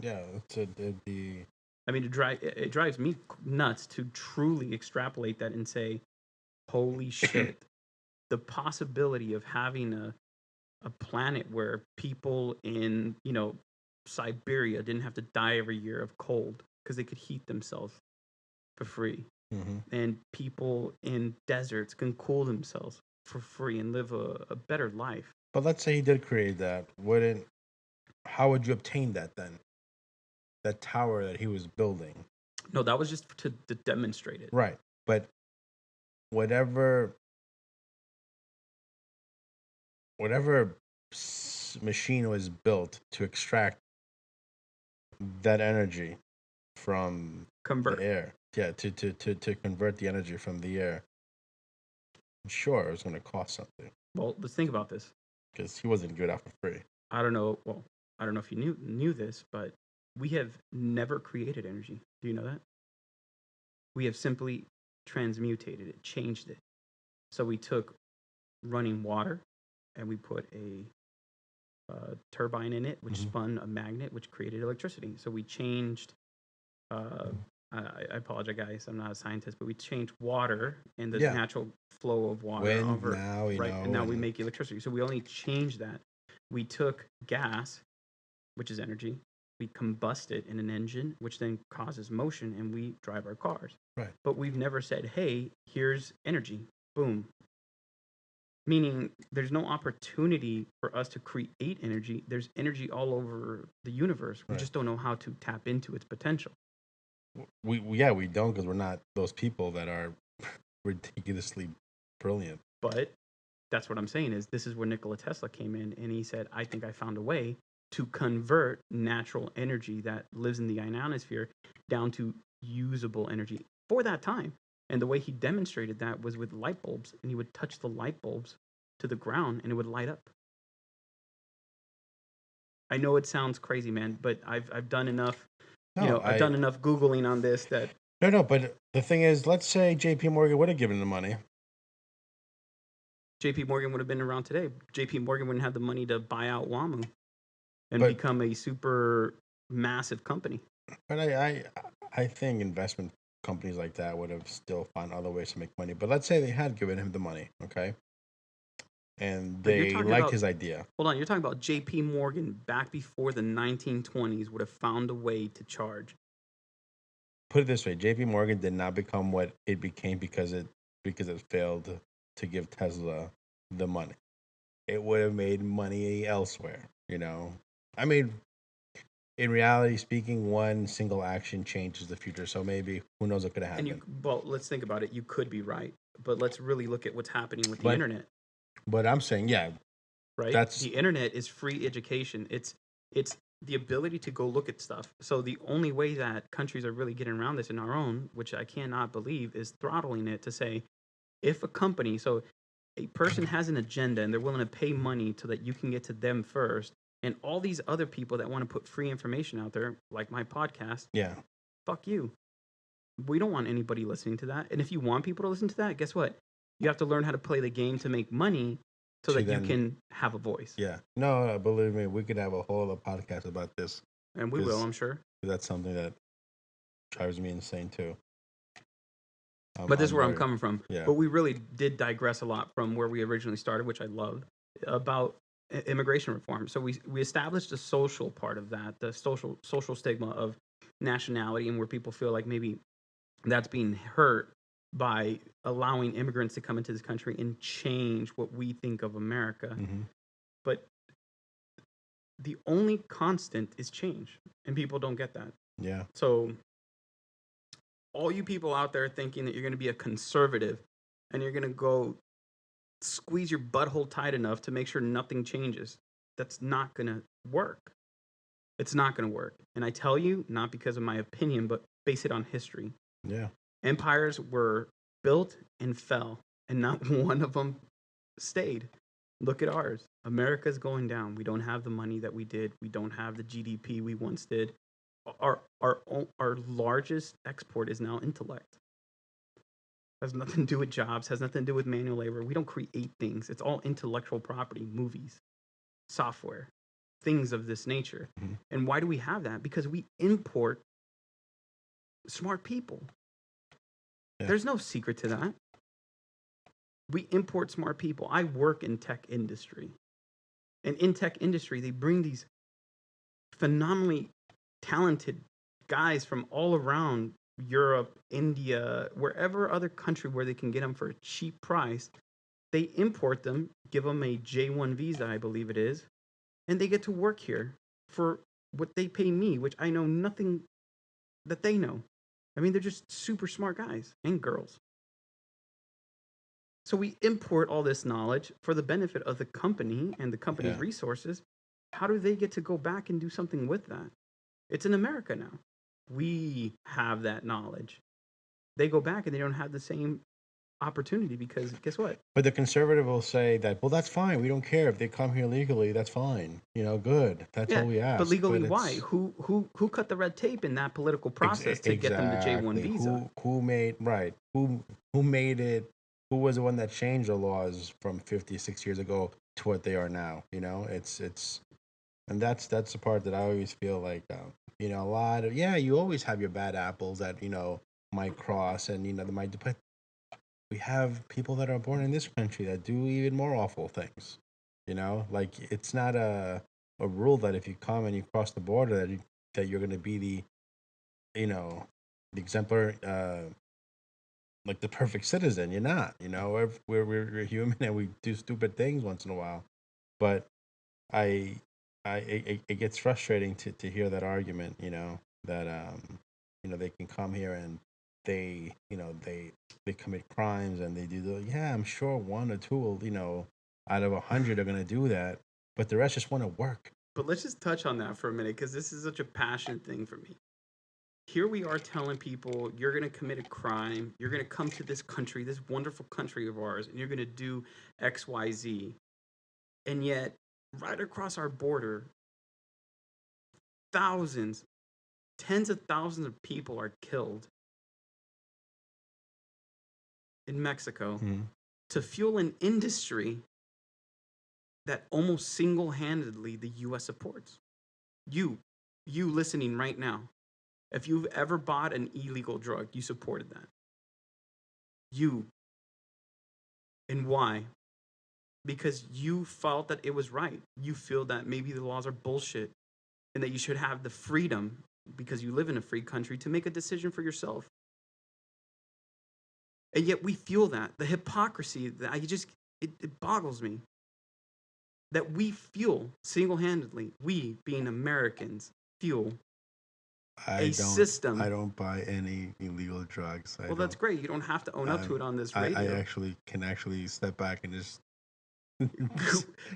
Yeah, it'd be.
I mean, it drives me nuts to truly extrapolate that and say, holy shit, the possibility of having a planet where people in, Siberia didn't have to die every year of cold because they could heat themselves for free. And people in deserts can cool themselves for free and live a better life.
But let's say he did create that. How would you obtain that then? That tower that he was building.
No, that was just to demonstrate it.
Right. But whatever machine was built to extract that energy from the air. Yeah, to convert the energy from the air. I'm sure it was going to cost something.
Well, let's think about this.
Because he wasn't good out for free.
I don't know. Well, I don't know if you knew this, but we have never created energy. Do you know that? We have simply transmutated it, changed it. So we took running water and we put a turbine in it, which spun a magnet, which created electricity. So we changed. I apologize, guys. I'm not a scientist, but we changed water and the natural flow of water over. And now we make electricity. So we only changed that. We took gas, which is energy. We combust it in an engine, which then causes motion, and we drive our cars.
Right.
But we've never said, hey, here's energy. Boom. Meaning there's no opportunity for us to create energy. There's energy all over the universe. We
Right.
just don't know how to tap into its potential.
We don't, because we're not those people that are ridiculously brilliant.
But that's what I'm saying is this is where Nikola Tesla came in, and he said, I think I found a way to convert natural energy that lives in the ionosphere down to usable energy for that time. And the way he demonstrated that was with light bulbs, and he would touch the light bulbs to the ground and it would light up. I know it sounds crazy, man, but I've done enough, I've done enough Googling on this that
No, but the thing is, let's say J.P. Morgan would have given the money.
JP Morgan would have been around today. JP Morgan wouldn't have the money to buy out WAMU and
But-
become a super massive company.
But I think investment companies like that would have still found other ways to make money. But let's say they had given him the money, okay? And
But you're
they
talking
liked
about-
his idea.
Hold on, you're talking about JP Morgan back before the 1920s would have found a way to charge.
Put it this way, J.P. Morgan did not become what it became because it failed to give Tesla the money. It would have made money elsewhere, you know? I mean, in reality speaking, one single action changes the future. So maybe, who knows what could have happened.
Well, let's think about it. You could be right, but let's really look at what's happening with the
But-
internet.
But I'm saying, yeah,
Right?
that's-
The internet is free education. It's the ability to go look at stuff. So the only way that countries are really getting around this in our own, which I cannot believe, is throttling it to say, if a company, so a person has an agenda and they're willing to pay money so that you can get to them first, and all these other people that want to put free information out there, like my podcast,
yeah.
fuck you. We don't want anybody listening to that. And if you want people to listen to that, guess what? You have to learn how to play the game to make money so that you can have a voice.
Yeah. No, believe me, we could have a whole other podcast about this.
And we will, I'm sure.
That's something that drives me insane too.
But this is where I'm coming from.
Yeah.
But we really did digress a lot from where we originally started, which I love, about immigration reform. So we established the social part of that, the social stigma of nationality, and where people feel like maybe that's being hurt by allowing immigrants to come into this country and change what we think of America.
Mm-hmm.
But the only constant is change, and people don't get that.
Yeah.
So all you people out there thinking that you're going to be a conservative and you're going to go squeeze your butthole tight enough to make sure nothing changes, that's not going to work. It's not going to work. And I tell you, not because of my opinion, but base it on history.
Yeah.
Empires were built and fell, and not one of them stayed. Look at ours. America's going down. We don't have the money that we did. We don't have the GDP we once did. Our largest export is now intellect. Has nothing to do with jobs, has nothing to do with manual labor. We don't create things. It's all intellectual property, movies, software, things of this nature.
Mm-hmm.
And why do we have that? Because we import smart people.
Yeah.
There's no secret to that. We import smart people. I work in tech industry. And in tech industry, they bring these phenomenally talented guys from all around Europe, India, wherever other country where they can get them for a cheap price. They import them, give them a J1 visa, I believe it is, and they get to work here for what they pay me, which I know nothing that they know. I mean, they're just super smart guys and girls. So we import all this knowledge for the benefit of the company and the company's resources. How do they get to go back and do something with that? It's in America now. We have that knowledge. They go back and they don't have the same opportunity because guess what?
But the conservative will say that, well, that's fine. We don't care if they come here legally. That's fine. You know, good. That's all we ask.
But legally, why? Who cut the red tape in that political process to get them the J1 visa?
Who made it? Who was the one that changed the laws from 56 years ago to what they are now? You know, and that's the part that I always feel like, you know, a lot of, you always have your bad apples that, you know, might cross and, you know, they might, but we have people that are born in this country that do even more awful things, you know, like it's not a rule that if you come and you cross the border that you're going to be the, you know, the exemplar like the perfect citizen. You're not. You know, we're human and we do stupid things once in a while. But I, it gets frustrating to hear that argument. You know that they can come here and they commit crimes and they do the yeah. I'm sure one or two will out of 100 are gonna do that, but the rest just want to work.
But let's just touch on that for a minute because this is such a passionate thing for me. Here we are telling people you're going to commit a crime, you're going to come to this country, this wonderful country of ours, and you're going to do XYZ. And yet, right across our border, thousands, tens of thousands of people are killed in Mexico to fuel an industry that almost single-handedly the U.S. supports. You listening right now, if you've ever bought an illegal drug, you supported that. And why? Because you felt that it was right. You feel that maybe the laws are bullshit and that you should have the freedom, because you live in a free country, to make a decision for yourself. And yet we feel that. The hypocrisy, that it boggles me. That we fuel single-handedly, we being Americans, fuel system.
I don't buy any illegal drugs.
Well, that's great. You don't have to own up to it on this radio.
I actually can step back and just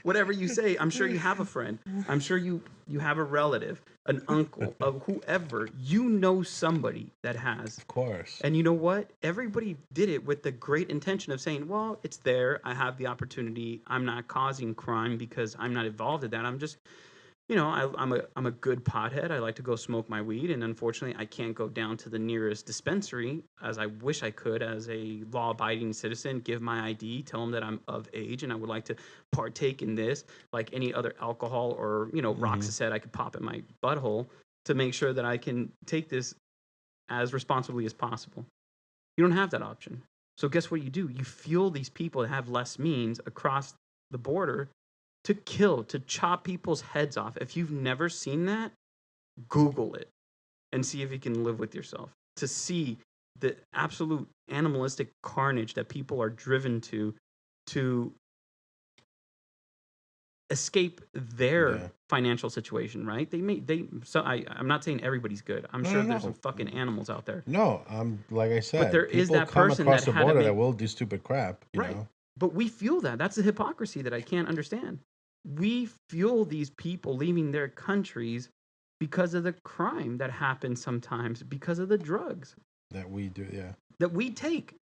whatever you say. I'm sure you have a friend. I'm sure you have a relative, an uncle, of whoever. You know somebody that has.
Of course.
And you know what? Everybody did it with the great intention of saying, well, it's there. I have the opportunity. I'm not causing crime because I'm not involved in that. I'm just, I'm a good pothead. I like to go smoke my weed, and unfortunately, I can't go down to the nearest dispensary as I wish I could as a law-abiding citizen, give my ID, tell them that I'm of age, and I would like to partake in this like any other alcohol or, Roxaset I could pop in my butthole to make sure that I can take this as responsibly as possible. You don't have that option. So guess what you do? You fuel these people that have less means across the border to kill, to chop people's heads off. If you've never seen that, Google it and see if you can live with yourself. To see the absolute animalistic carnage that people are driven to escape their financial situation, right? I'm not saying everybody's good. I'm sure there's some fucking animals out there.
No, like I said,
but there is that person
across the border that will do stupid crap, you know.
But we fuel that. That's the hypocrisy that I can't understand. We fuel these people leaving their countries because of the crime that happens sometimes, because of the drugs
that we do,
that we take.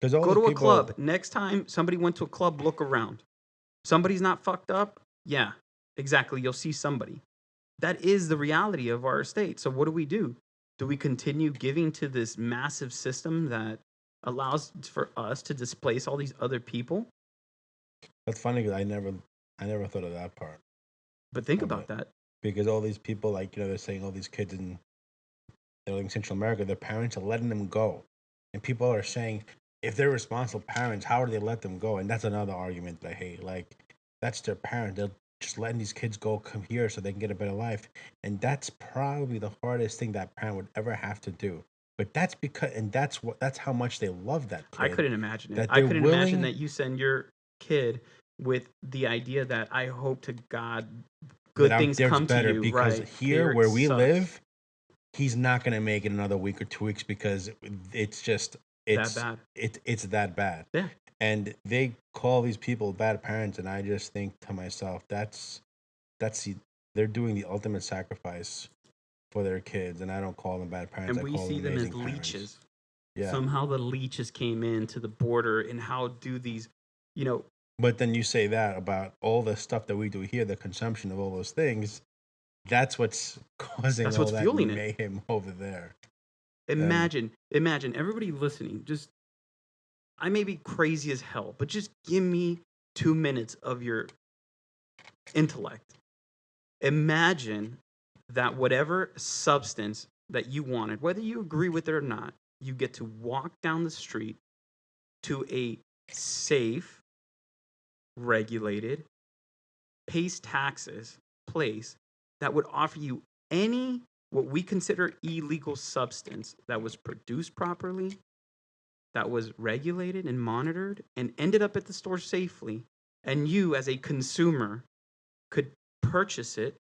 Go
to a club. Next time somebody went to a club, look around. Somebody's not fucked up? Yeah, exactly. You'll see somebody. That is the reality of our state. So what do? Do we continue giving to this massive system that allows for us to displace all these other people?
That's funny because I never thought of that part.
But think about that.
Because all these people, they're saying all these kids they're like in Central America, their parents are letting them go. And people are saying, if they're responsible parents, how do they let them go? And that's another argument that I hate. Like, that's their parent. They're just letting these kids come here so they can get a better life. And that's probably the hardest thing that parent would ever have to do. But that's because, and that's how much they love that kid.
I couldn't imagine it. I couldn't imagine that you send your kid with the idea that I hope to God good things come to you.
Because here where we live, he's not going to make it another week or 2 weeks because it's that bad. It's that bad.
Yeah.
And they call these people bad parents, and I just think to myself, they're doing the ultimate sacrifice for their kids, and I don't call them bad parents.
And we see them as leeches. Yeah. Somehow the leeches came into the border, and how do these,
But then you say that about all the stuff that we do here, the consumption of all those things. That's what's causing all that mayhem over there.
Imagine everybody listening. Just, I may be crazy as hell, but just give me 2 minutes of your intellect. Imagine that whatever substance that you wanted, whether you agree with it or not, you get to walk down the street to a safe, regulated, pays taxes place that would offer you any what we consider illegal substance that was produced properly, that was regulated and monitored and ended up at the store safely, and you as a consumer could purchase it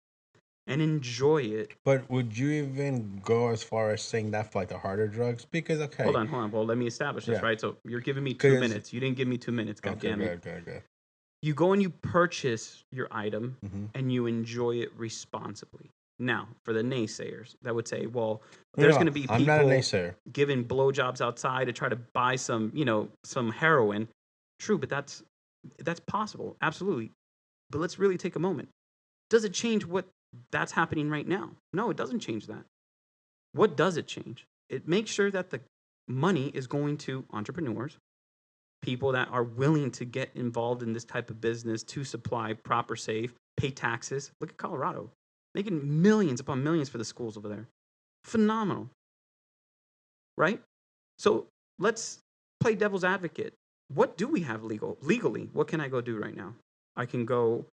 and enjoy it.
But would you even go as far as saying that for like the harder drugs? Because
Hold
okay,
on, hold on. Well, let me establish this,
yeah,
right? So you're giving me 2
because
minutes. You didn't give me 2 minutes, God
okay,
damn it.
good.
You go and you purchase your item
Mm-hmm.
and you enjoy it responsibly. Now, for the naysayers that would say, well,
You
there's
know,
going to be
I'm not a
people
naysayer.
giving blowjobs outside to try to buy some, some heroin. True, but that's possible, absolutely. But let's really take a moment. Does it change what that's happening right now? No, it doesn't change that. What does it change? It makes sure that the money is going to entrepreneurs, people that are willing to get involved in this type of business to supply proper safe, pay taxes. Look at Colorado, making millions upon millions for the schools over there. Phenomenal, right? So let's play devil's advocate. What do we have legally? What can I go do right now? I can go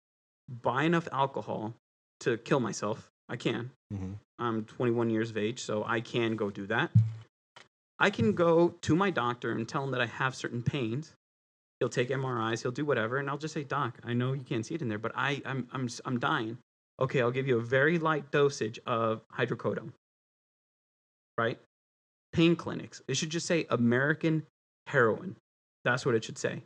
buy enough alcohol to kill myself. I can.
Mm-hmm.
I'm 21 years of age, so I can go do that. I can go to my doctor and tell him that I have certain pains. He'll take MRIs, he'll do whatever, and I'll just say, Doc, I know you can't see it in there, but I'm dying. Okay, I'll give you a very light dosage of hydrocodone. Right? Pain clinics. It should just say American heroin. That's what it should say.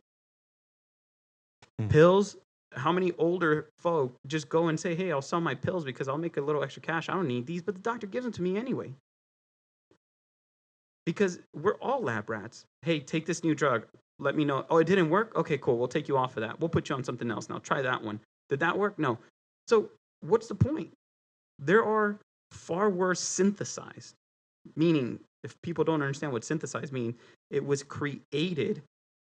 Pills. How many older folk just go and say, hey, I'll sell my pills because I'll make a little extra cash. I don't need these, but the doctor gives them to me anyway. Because we're all lab rats. Hey, take this new drug. Let me know. Oh, it didn't work? Okay, cool. We'll take you off of that. We'll put you on something else now. Try that one. Did that work? No. So what's the point? There are far worse synthesized, meaning if people don't understand what synthesized mean, it was created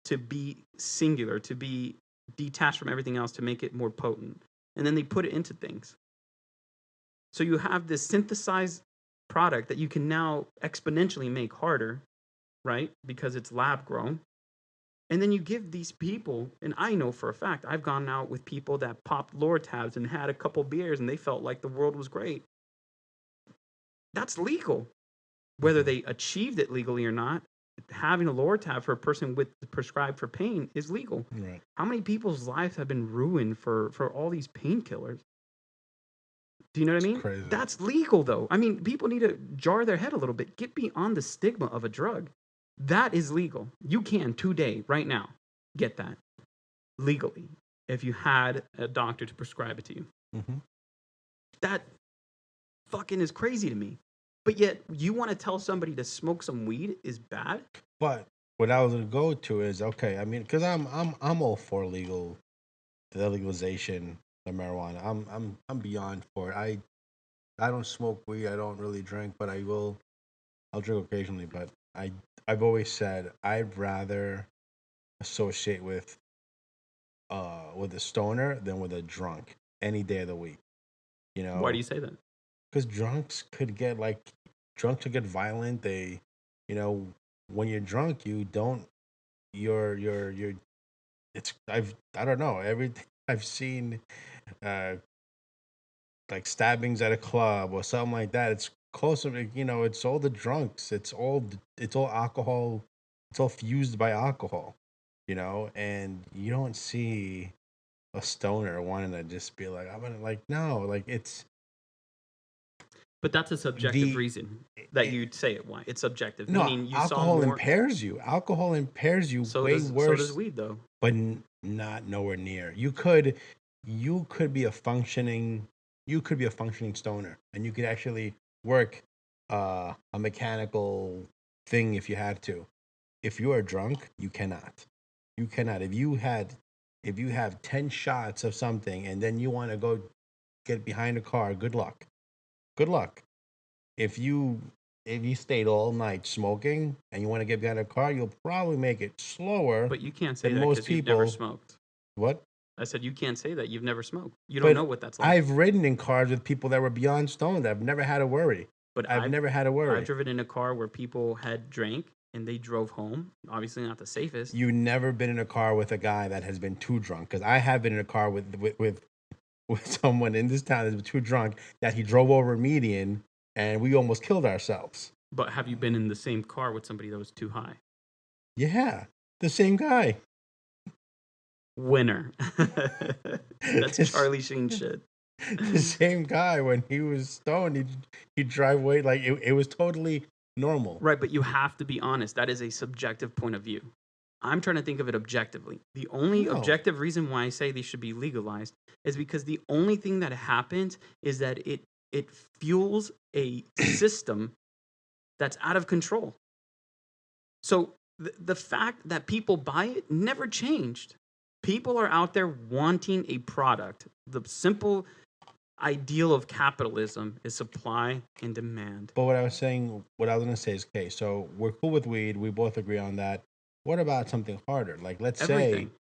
to be singular, to be detached from everything else, to make it more potent. And then they put it into things. So you have this synthesized product that you can now exponentially make harder, right? Because it's lab grown. And then you give these people, and I know for a fact, I've gone out with people that popped Lortabs and had a couple beers and they felt like the world was great. That's legal. Whether they achieved it legally or not, having a Lortab for a person with prescribed for pain is legal.
Right.
How many people's lives have been ruined for all these painkillers? Do you know what I mean?
Crazy.
That's legal, though. I mean, people need to jar their head a little bit. Get beyond the stigma of a drug. That is legal. You can today, right now, get that legally if you had a doctor to prescribe it to you.
Mm-hmm.
That fucking is crazy to me. But yet, you want to tell somebody to smoke some weed is bad?
But what I was gonna go to is okay. I mean, because I'm all for the legalization of marijuana. I'm beyond for it. I don't smoke weed. I don't really drink, but I'll drink occasionally. But I've always said I'd rather associate with a stoner than with a drunk any day of the week. You
Why do
know,
you say that?
because drunks could get violent. They, when you're drunk, you don't you're it's I don't know everything I've seen, uh like stabbings at a club or something like that. It's closer to, it's all the drunks. It's all alcohol. It's all fused by alcohol, and you don't see a stoner wanting to just be like, I'm gonna, like, no, like it's
But that's a subjective
the
reason that
it,
you'd say it. Why? It's subjective,
no,
meaning you saw
alcohol
more.
impairs you. Alcohol impairs you
So
way
does
worse,
weed, though.
but not nowhere near. You could be a functioning stoner, and you could actually work a mechanical thing if you had to. If you are drunk, you cannot. You cannot. If you have 10 shots of something and then you want to go get behind a car, good luck. Good luck. If you stayed all night smoking and you want to get behind a car, you'll probably make it slower
But you can't say
than
that
most
because you've never
people.
smoked.
What?
I said you can't say that. You've never smoked. You don't know
But
what that's like.
I've ridden in cars with people that were beyond stoned. I've never had to worry.
But
I've never had to
I've
worry.
driven in a car where people had drank and they drove home. Obviously, not the safest.
You never been in a car with a guy that has been too drunk, because I have been in a car with someone in this town that's been too drunk that he drove over a median and we almost killed ourselves.
But have you been in the same car with somebody that was too high?
Yeah, the same guy.
Winner. That's
This
Charlie Sheen shit.
the same guy when he was stoned, he'd drive away like it was totally normal.
Right, but you have to be honest. That is a subjective point of view. I'm trying to think of it objectively. The only
No,
objective reason why I say they should be legalized is because the only thing that happens is that it fuels a system that's out of control. So the fact that people buy it never changed. People are out there wanting a product. The simple ideal of capitalism is supply and demand.
but what I was gonna say is, okay, so we're cool with weed. We both agree on that. What about something harder? Like, let's say
Everything.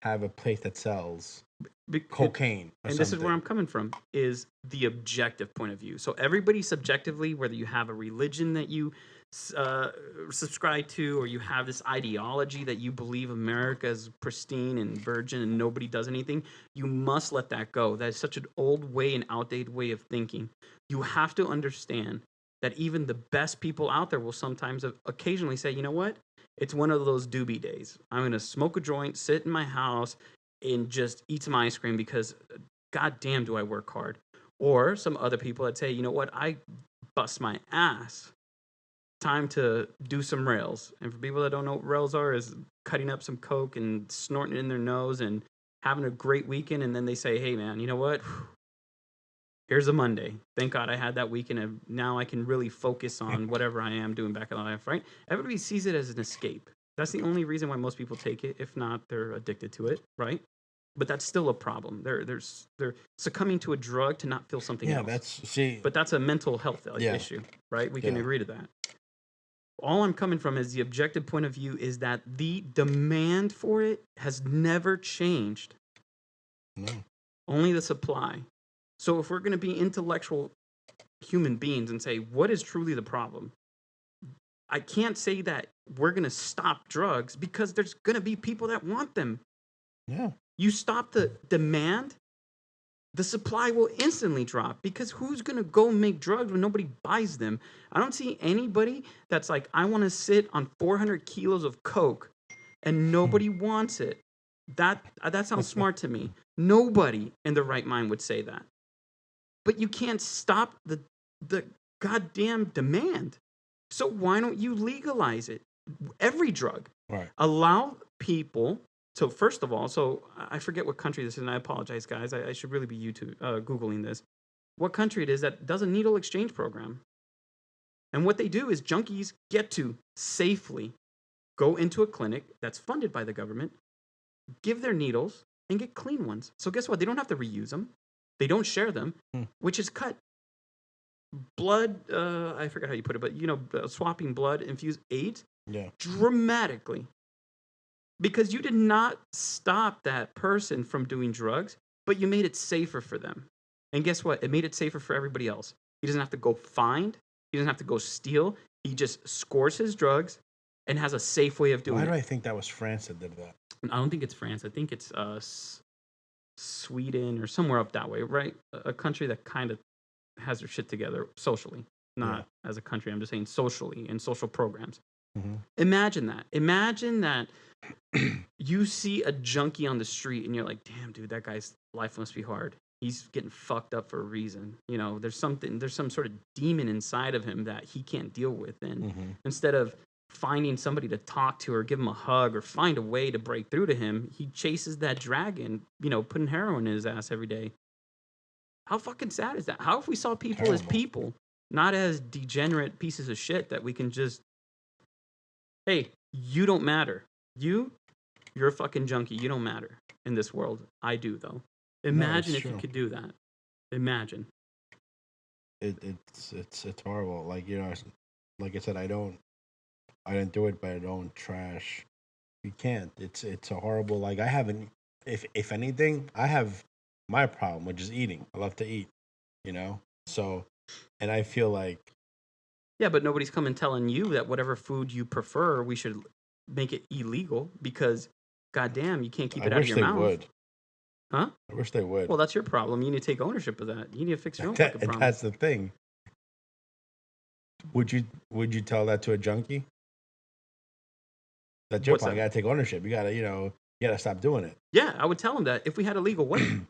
have a place that sells
Be-
cocaine or
and this is where I'm
something.
coming from, is the objective point of view. So everybody subjectively, whether you have a religion that you uh, subscribe to, or you have this ideology that you believe America is pristine and virgin and nobody does anything, you must let that go. That is such an old way and outdated way of thinking. You have to understand that even the best people out there will sometimes occasionally say, you know what, it's one of those doobie days. I'm going to smoke a joint, sit in my house, and just eat some ice cream because god damn do I work hard. Or some other people that say, you know what, I bust my ass. Time to do some rails. And for people that don't know what rails are, is cutting up some coke and snorting it in their nose and having a great weekend. And then they say, hey man, you know what? Here's a Monday. Thank God I had that weekend. And now I can really focus on whatever I am doing back in life, right? Everybody sees it as an escape. That's the only reason why most people take it. If not, they're addicted to it, right? But that's still a problem. They're succumbing to a drug to not feel something
Yeah,
else.
see,
But that's a mental health
yeah,
issue, right? We can
yeah,
agree to that. All I'm coming from is the objective point of view is that the demand for it has never changed,
no,
only the supply. So if we're going to be intellectual human beings and say, what is truly the problem? I can't say that we're going to stop drugs because there's going to be people that want them.
yeah.
You stop the demand, the supply will instantly drop because who's going to go make drugs when nobody buys them? I don't see anybody that's like, I want to sit on 400 kilos of coke and nobody wants it. That sounds smart to me. Nobody in their right mind would say that. But you can't stop the goddamn demand. So why don't you legalize it? Every drug.
Right.
Allow people. So first of all, so I forget what country this is, and I apologize, guys. I should really be googling this. What country it is that does a needle exchange program? And what they do is junkies get to safely go into a clinic that's funded by the government, give their needles, and get clean ones. So guess what? They don't have to reuse them. They don't share them, which is cut blood. I forget how you put it, but swapping blood infused AIDS dramatically because you did not stop that person from doing drugs, but you made it safer for them. And guess what? It made it safer for everybody else. He doesn't have to go find. He doesn't have to go steal. He just scores his drugs and has a safe way of doing it.
Why do I think that was France that did that?
I don't think it's France. I think it's Sweden or somewhere up that way, right? A country that kind of has their shit together socially, not as a country. I'm just saying socially and social programs.
Mm-hmm.
Imagine that. Imagine that you see a junkie on the street and you're like, damn, dude, that guy's life must be hard. He's getting fucked up for a reason. There's some sort of demon inside of him that he can't deal with. And instead of finding somebody to talk to or give him a hug or find a way to break through to him, he chases that dragon, putting heroin in his ass every day. How fucking sad is that? How if we saw people as people, not as degenerate pieces of shit that we can just, hey, you don't matter. You're a fucking junkie. You don't matter in this world. I do, though. Imagine if you could do that. Imagine.
It's horrible. Like like I said, I didn't do it, but I don't trash. You can't. It's a horrible. Like I haven't. If anything, I have my problem, which is eating. I love to eat. So, and I feel like.
Yeah, but nobody's coming telling you that whatever food you prefer, we should make it illegal because, goddamn, you can't keep it out of your mouth.
I wish they would.
Huh?
I wish they would.
Well, that's your problem. You need to take ownership of that. You need to fix your own fucking problem.
That's the thing. Would you tell that to a junkie? That's your
What's
part. You
that?
gotta take ownership. You gotta, you gotta stop doing it.
Yeah, I would tell them that if we had a legal way,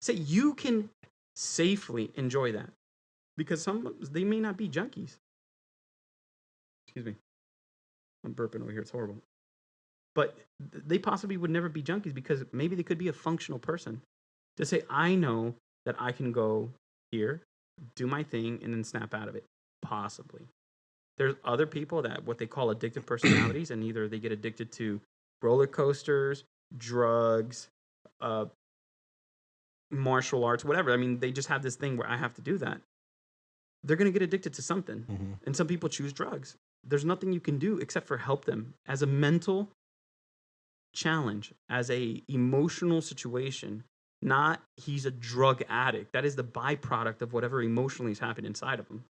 say you can safely enjoy that because they may not be junkies. Excuse me, I'm burping over here. It's horrible. But they possibly would never be junkies because maybe they could be a functional person. To say, I know that I can go here, do my thing, and then snap out of it. Possibly. There's other people that what they call addictive personalities, and either they get addicted to roller coasters, drugs, uh, martial arts, whatever. I mean, they just have this thing where I have to do that. They're going to get addicted to something.
Mm-hmm.
And some people choose drugs. There's nothing you can do except for help them as a mental challenge, as a emotional situation. Not he's a drug addict. That is the byproduct of whatever emotionally has happened inside of him.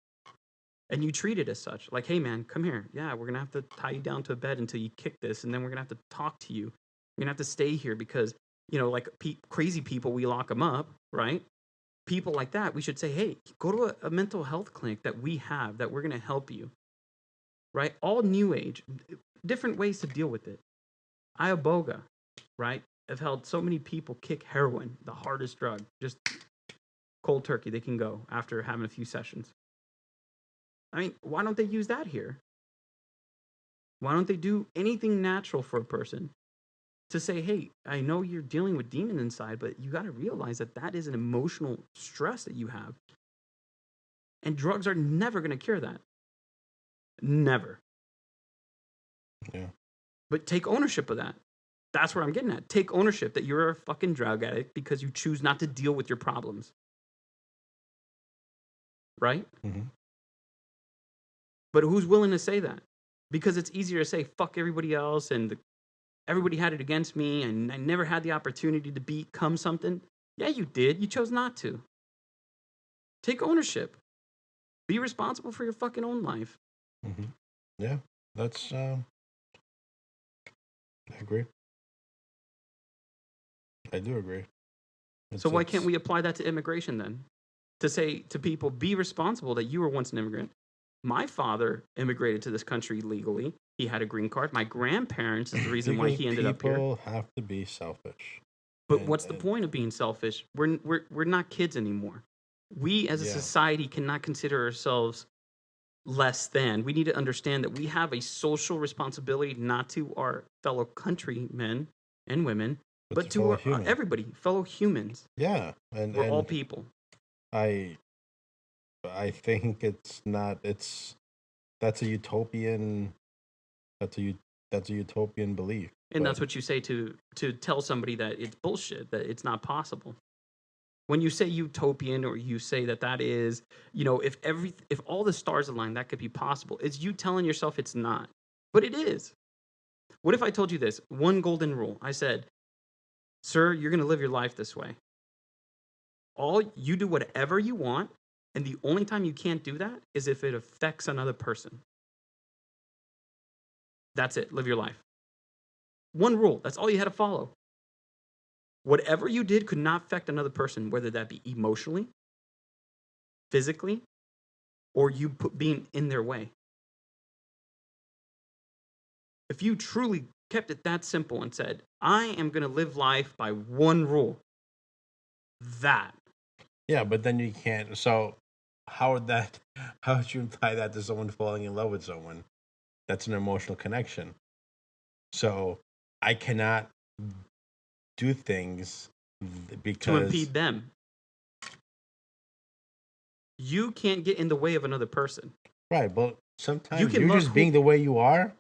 And you treat it as such. Like, hey, man, come here. Yeah, we're going to have to tie you down to a bed until you kick this. And then we're going to have to talk to you. You're going to have to stay here because, like crazy people, we lock them up, right? People like that, we should say, hey, go to a mental health clinic that we have that we're going to help you, right? All new age, different ways to deal with it. Iboga, right? Have helped so many people kick heroin, the hardest drug, just cold turkey. They can go after having a few sessions. I mean, why don't they use that here? Why don't they do anything natural for a person to say, hey, I know you're dealing with demons inside, but you got to realize that that is an emotional stress that you have. And drugs are never going to cure that. Never.
Yeah.
But take ownership of that. That's where I'm getting at. Take ownership that you're a fucking drug addict because you choose not to deal with your problems. Right?
Mm-hmm.
But who's willing to say that? Because it's easier to say, fuck everybody else, and everybody had it against me, and I never had the opportunity to become something. Yeah, you did. You chose not to. Take ownership. Be responsible for your fucking own life.
Mm-hmm. Yeah, that's, I agree. I do agree.
So why can't we apply that to immigration then? To say to people, be responsible that you were once an immigrant. My father immigrated to this country legally. He had a green card. My grandparents is the reason why he ended up here.
People have to be selfish.
But what's the point of being selfish? We're not kids anymore. We as a society cannot consider ourselves less than. We need to understand that we have a social responsibility not to our fellow countrymen and women, but to everybody, fellow humans.
Yeah,
we're all people.
I think that's a utopian belief.
And that's what you say to tell somebody that it's bullshit, that it's not possible. When you say utopian, or you say that is, if all the stars align, that could be possible. It's you telling yourself it's not, but it is. What if I told you this one golden rule? I said, sir, you're going to live your life this way. You do whatever you want, and the only time you can't do that is if it affects another person. That's it. Live your life. One rule. That's all you had to follow. Whatever you did could not affect another person, whether that be emotionally, physically, or you being in their way. If you truly kept it that simple and said, I am going to live life by one rule, that.
Yeah, but then you can't. So how would you imply that to someone falling in love with someone? That's an emotional connection. So I cannot do things because
to impede them. You can't get in the way of another person.
Right, but sometimes you're just being the way you are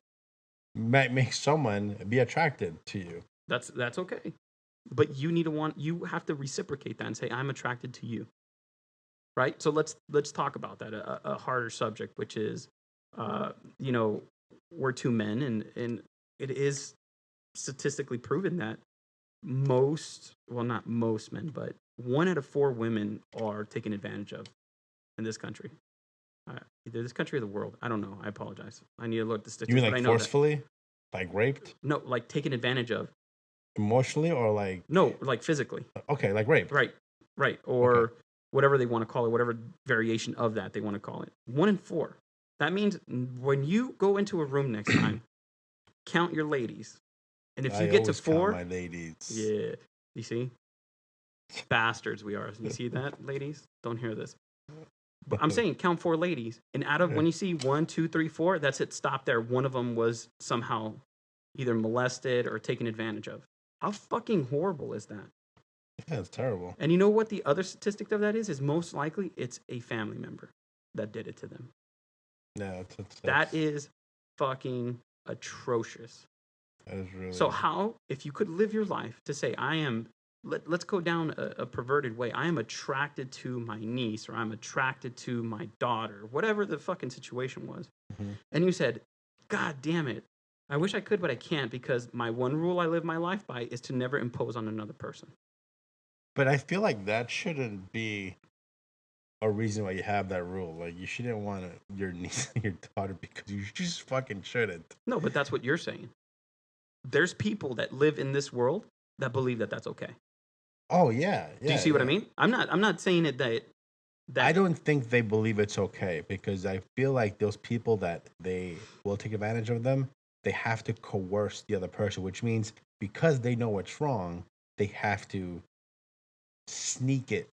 might make someone be attracted to you.
That's okay. But you have to reciprocate that and say, I'm attracted to you. Right? So let's talk about that, a harder subject, which is, we're two men, and it is statistically proven that not most men, but 1 out of 4 women are taken advantage of in this country. Either this country or the world. I don't know. I apologize. I need to look at the statistics.
You mean like forcefully? Like raped?
No, like taken advantage of.
Emotionally or like?
No, like physically.
Okay, like rape.
Right. Or whatever they want to call it, whatever variation of that they want to call it. 1 in 4. That means when you go into a room next time count your ladies. And if you
I
get to
always count
4,
my ladies.
yeah, you see? Bastards we are. You see that, ladies? Don't hear this. But I'm saying count 4 ladies. And out of when you see 1, 2, 3, 4, that's it. Stop there. One of them was somehow either molested or taken advantage of. How fucking horrible is that?
Yeah, it's terrible.
And you know what the other statistic of that is? Is most likely it's a family member that did it to them.
Yeah,
That is fucking atrocious.
that is really.
So how, if you could live your life to say, let's go down a perverted way. I am attracted to my niece, or I'm attracted to my daughter, whatever the fucking situation was.
Mm-hmm.
And you said, God damn it. I wish I could, but I can't, because my one rule I live my life by is to never impose on another person.
But I feel like that shouldn't be a reason why you have that rule. Like, you shouldn't want your niece and your daughter, because you just fucking shouldn't.
No, but that's what you're saying. There's people that live in this world that believe that that's okay.
Oh yeah.
Do you see what I mean? I'm not saying it that
I don't think they believe it's okay, because I feel like those people that they will take advantage of them, they have to coerce the other person, which means because they know what's wrong, they have to sneak it.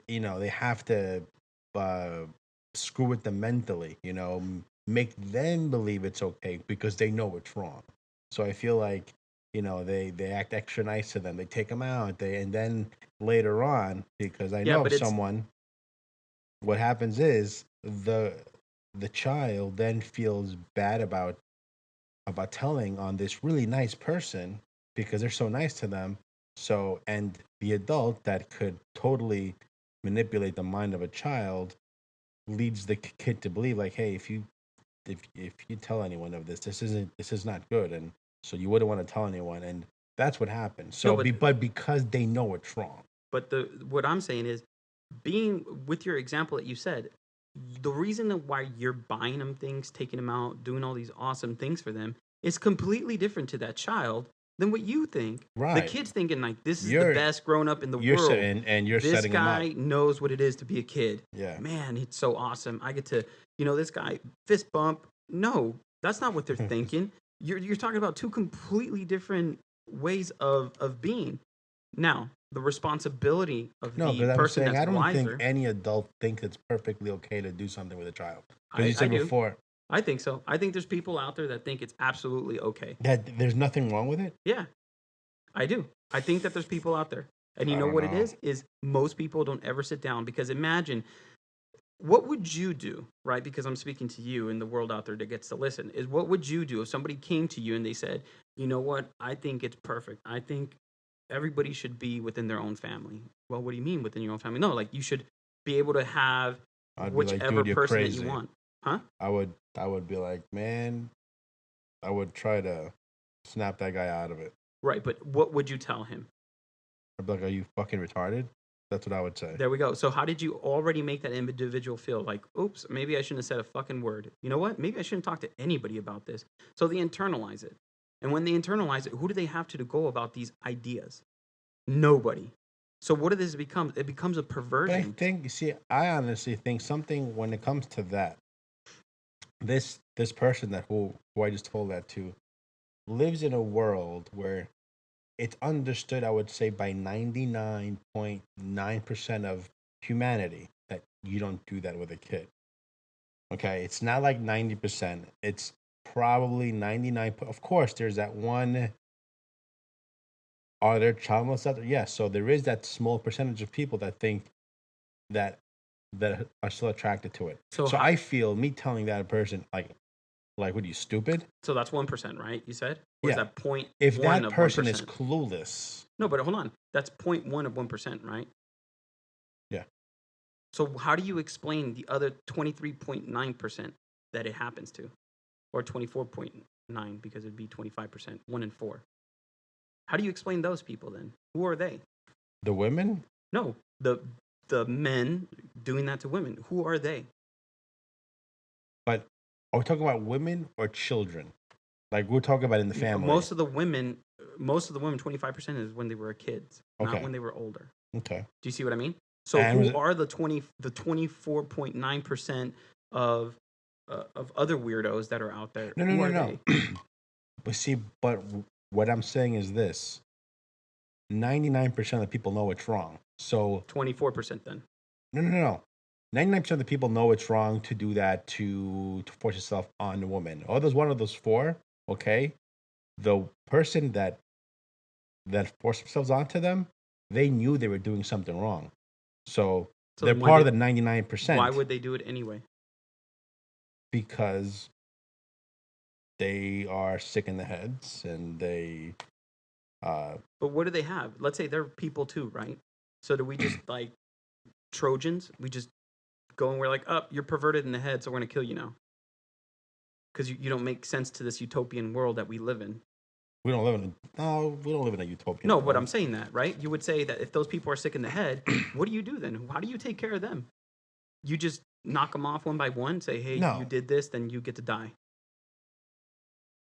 They have to screw with them mentally, make them believe it's okay because they know it's wrong. So I feel like, they act extra nice to them. They take them out. And then later on, because I know of someone, what happens is the child then feels bad about telling on this really nice person because they're so nice to them. So, and the adult that could totally manipulate the mind of a child leads the kid to believe, like, hey, if you tell anyone of this is not good, and so you wouldn't want to tell anyone, and that's what happens. So, no, but because they know it's wrong.
But what I'm saying is, being with your example that you said, the reason why you're buying them things, taking them out, doing all these awesome things for them is completely different to that child than what you think. Right. The kid's thinking, like, this is the best grown up in the world.
And you're setting him up.
This guy knows what it is to be a kid.
Yeah.
Man, it's so awesome. I get to, this guy, fist bump. No, that's not what they're thinking. You're talking about two completely different ways of being. Now, the responsibility of the person that's wiser.
I don't think any adult thinks it's perfectly okay to do something with a child. Because you said before.
I think so. I think there's people out there that think it's absolutely okay.
That there's nothing wrong with it?
Yeah, I do. I think that there's people out there. And you know what it is most people don't ever sit down, because imagine, what would you do, right? Because I'm speaking to you and the world out there that gets to listen, is what would you do if somebody came to you and they said, you know what, I think it's perfect. I think everybody should be within their own family. Well, what do you mean within your own family? No, like, you should be able to have whichever person that you want. Huh?
I would be like, man, I would try to snap that guy out of it.
Right, but what would you tell him?
I'd be like, are you fucking retarded? That's what I would say.
There we go. So how did you already make that individual feel? Like, oops, maybe I shouldn't have said a fucking word. You know what? Maybe I shouldn't talk to anybody about this. So they internalize it. And when they internalize it, who do they have to go about these ideas? Nobody. So what does this become? It becomes a perversion.
But I honestly think something, when it comes to that, this person who I just told that to lives in a world where it's understood, I would say, by 99.9% of humanity that you don't do that with a kid. Okay, it's not like 90%. It's probably 99. Of course, there's that one. Are there child molesters out there? Yes. So there is that small percentage of people that think that are still attracted to it. So I feel me telling that person, like, what are you, stupid?
So that's 1%, right? You said? Or is that point?
If that person is clueless.
No, but hold on. That's 0.1 of 1%, right?
Yeah.
So how do you explain the other 23.9% that it happens to? Or 24.9, because it'd be 25%, 1 in 4. How do you explain those people then? Who are they?
The women?
No, the men doing that to women. Who are they?
But are we talking about women or children? Like, we're talking about in the family.
Most of the women, 25% is when they were kids, not when they were older.
Okay.
Do you see what I mean? So who are the 24.9% of other weirdos that are out there?
No. But see, what I'm saying is this: 99% of the people know it's wrong. So
24% then.
no. 99% of the people know it's wrong to do that to force yourself on a woman. Oh, there's one of those four. Okay, the person that forced themselves onto them, they knew they were doing something wrong. So
So
they're
then
part of the
why
99%
would they do it anyway?
because they are sick in the heads and they
But what do they have? Let's say they're people too, right? So do we just like Trojans? We just go and we're like, oh, you're perverted in the head, so we're gonna kill you now because you don't make sense to this utopian world that we live in.
we don't live in a utopian
No, but I'm
world.
saying that, right? You would say that if those people are sick in the head, what do you do then? How do you take care of them? You just knock them off one by one, say, hey, you
No,
did this, then you get to die.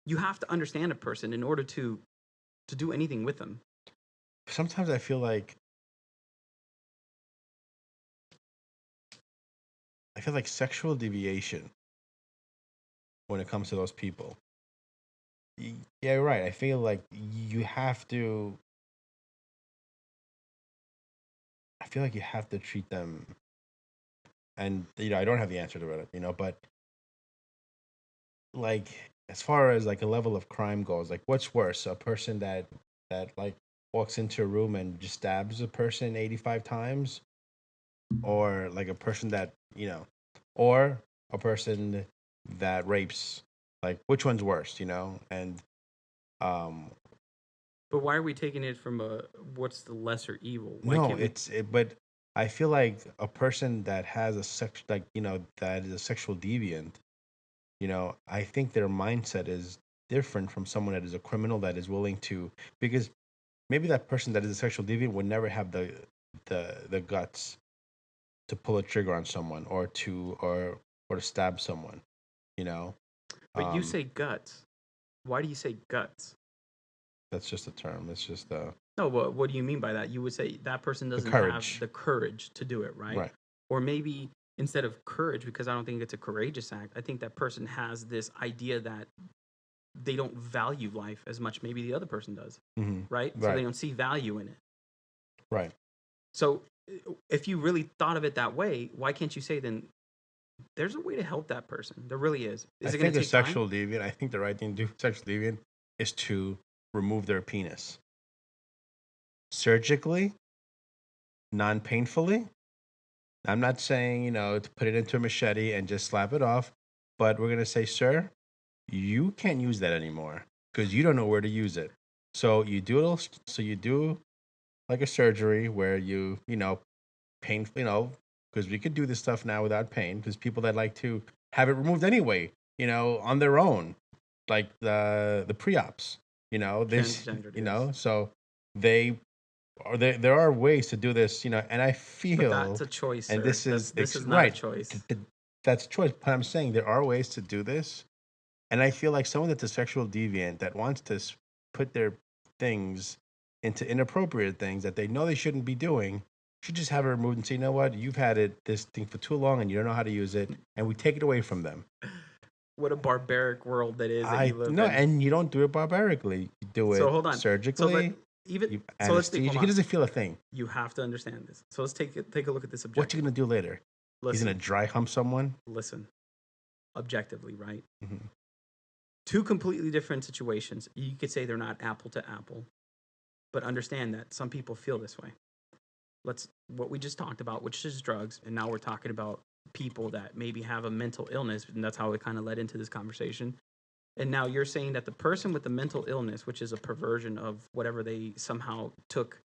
You have to understand a person in order to do anything with them.
sometimes I feel like sexual deviation when it comes to those people. Yeah, you're right. I feel like you have to. I feel like you have to treat them, and I don't have the answer to it, but like as far as like a level of crime goes, like what's worse, a person that like walks into a room and just stabs a person 85 times, or like a person that or a person that rapes, like which one's worse, and um
But why are we taking it from what's the lesser evil? Why
no,
can't we?
but I feel like a person that has a sex, like that is a sexual deviant, I think their mindset is different from someone that is a criminal that is willing to, because maybe that person that is a sexual deviant would never have the guts to pull a trigger on someone, or to stab someone, you know.
But you
Um,
say guts. Why do you say guts?
that's just a term. It's just
No, what do you mean by that? You would say that person
the
doesn't have
courage,
the courage to do it, right?
right?
Or maybe instead of courage, because I don't think it's a courageous act, I think that person has this idea that they don't value life as much maybe the other person does,
Hmm.
right? So they
Right,
don't see value in it.
right.
So if you really thought of it that way, why can't you say then there's a way to help that person? There really is.
I
Is it going
think
to
a
take time?
sexual deviant. I think the right thing to do for sexual deviant is to remove their penis surgically, non-painfully. I'm not saying to put it into a machete and just slap it off, but we're gonna say, sir, you can't use that anymore because you don't know where to use it. So you do like a surgery where pain, because we could do this stuff now without pain. There's people that like to have it removed anyway, on their own, like the pre-ops. There's
Transgendered, yes.
so they there are ways to do this, and I
But that's
feel,
a choice,
and
sir. This is not a
right.
choice.
That's a choice, but I'm saying there are ways to do this, and I feel like someone that's a sexual deviant that wants to put their things into inappropriate things that they know they shouldn't be doing should just have it removed and say, you know what, you've had this thing for too long and you don't know how to use it, and we take it away from them.
What a barbaric world that is that you
I
live
no,
in.
and you don't do it barbarically. You do
So
it
hold on. So
surgically. You
let's think. Hold
anesthesia. He
on.
doesn't feel a thing.
You have to understand this. So let's take a look at this
What you
objectively.
gonna do later? He's gonna
Listen,
dry hump someone.
listen. Objectively, right?
Hmm.
Two completely different situations. You could say they're not apple to apple, but understand that some people feel this way. Let's what we just talked about, which is drugs, and now we're talking about people that maybe have a mental illness, and that's how it kind of led into this conversation. And now you're saying that the person with the mental illness, which is a perversion of whatever they somehow took,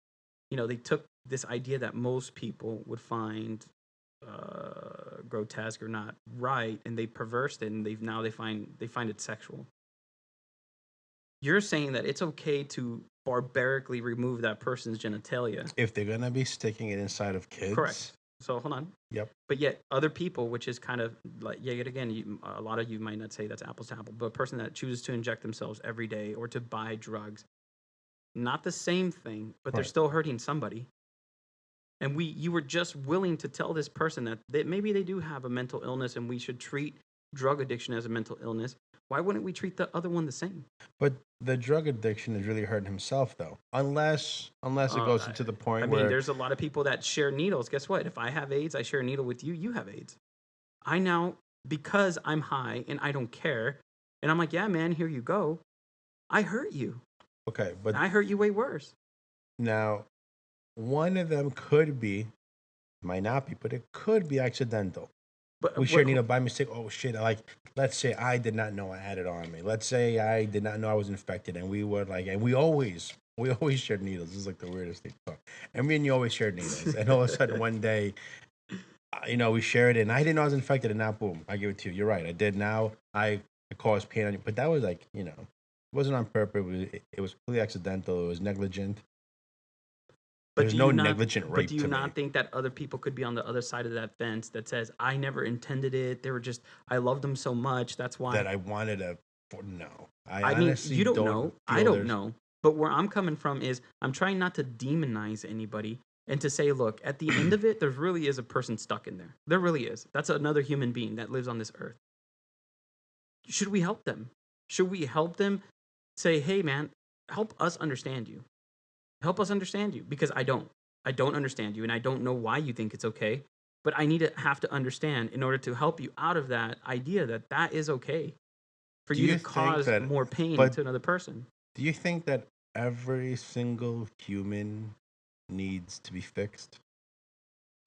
they took this idea that most people would find grotesque or not right, and they perversed it, and they find it sexual. You're saying that it's okay to barbarically remove that person's genitalia.
If they're gonna be sticking it inside of kids,
Correct. So hold on.
yep.
But yet other people, which is kind of like, yeah, yet again, a lot of you might not say that's apples to apple, but a person that chooses to inject themselves every day or to buy drugs, not the same thing, but they're
Right.
still hurting somebody. And you were just willing to tell this person that maybe they do have a mental illness and we should treat drug addiction as a mental illness. Why wouldn't we treat the other one the same?
But the drug addiction is really hurting himself, though. Unless it
Uh,
goes
I,
to the
I
point
mean,
where
there's a lot of people that share needles. Guess what? If I have AIDS, I share a needle with you. You have AIDS. I now, because I'm high and I don't care, and I'm like, yeah, man, here you go. I hurt you.
okay, but
I hurt you way worse.
now one of them could be, might not be, but it could be accidental. We
But
share
what?
needle by mistake. Oh shit! Like, let's say I did not know I had it on me. Let's say I did not know I was infected, and we were like, and we always shared needles. This is like the weirdest thing. And me and you always shared needles, and all of a sudden one day, we shared it, and I didn't know I was infected, and now boom, I give it to you. You're right, I did. Now I caused pain on you, but that was like, it wasn't on purpose. It was completely accidental. It was negligent.
But
There's
do
no
you not?
negligent
But do
rape
you
to me.
not think that other people could be on the other side of that fence that says, "I never intended it. They were just, I loved them so much. That's why."
That I wanted to. No, I
I mean,
honestly
you don't
don't
know. I
feel
don't
there's.
know. But where I'm coming from is I'm trying not to demonize anybody and to say, look, at the end of it, there really is a person stuck in there. There really is. That's another human being that lives on this earth. Should we help them? Should we help them say, hey, man, help us understand you? Help us understand you because I don't. I don't understand you and I don't know why you think it's okay. But I need to have to understand in order to help you out of that idea that that is okay for
Do
you to
you think
cause
that?
more pain
But
to another person.
do you think that every single human needs to be fixed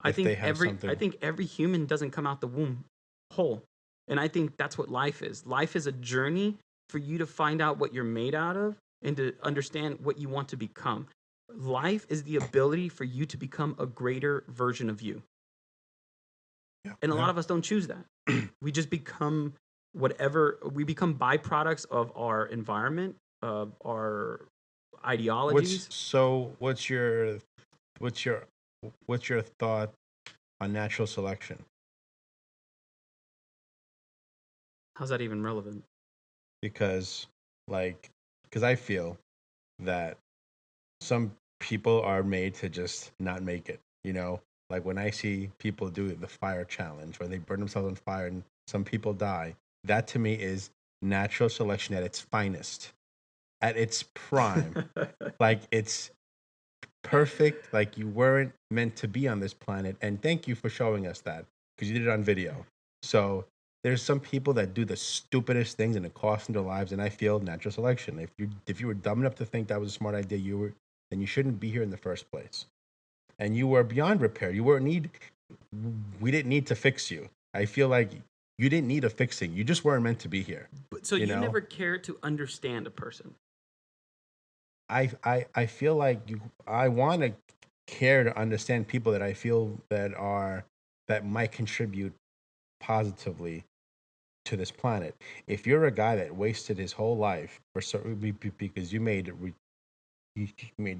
if they have
I
something?
think every human doesn't come out the womb whole. And I think that's what life is. Life is a journey for you to find out what you're made out of and to understand what you want to become. Life is the ability for you to become a greater version of you.
Yeah,
And a
yeah.
lot of us don't choose that. We just become whatever we become byproducts of our environment, of our
What's
ideologies.
so? What's your what's your thought on natural selection?
How's that even relevant?
Because, like, because I feel that some people are made to just not make it. Like when I see people do the fire challenge, where they burn themselves on fire and some people die, that to me is natural selection at its finest, at its prime. Like it's perfect. Like you weren't meant to be on this planet, and thank you for showing us that because you did it on video. So there's some people that do the stupidest things and it costs them their lives, and I feel natural selection. If you were dumb enough to think that was a smart idea, then you shouldn't be here in the first place. And you were beyond repair. We didn't need to fix you. I feel like you didn't need a fixing. You just weren't meant to be here.
But so
You
you
know,
never cared to understand a person.
I feel like I want to care to understand people that I feel that might contribute positively to this planet. If you're a guy that wasted his whole life because you made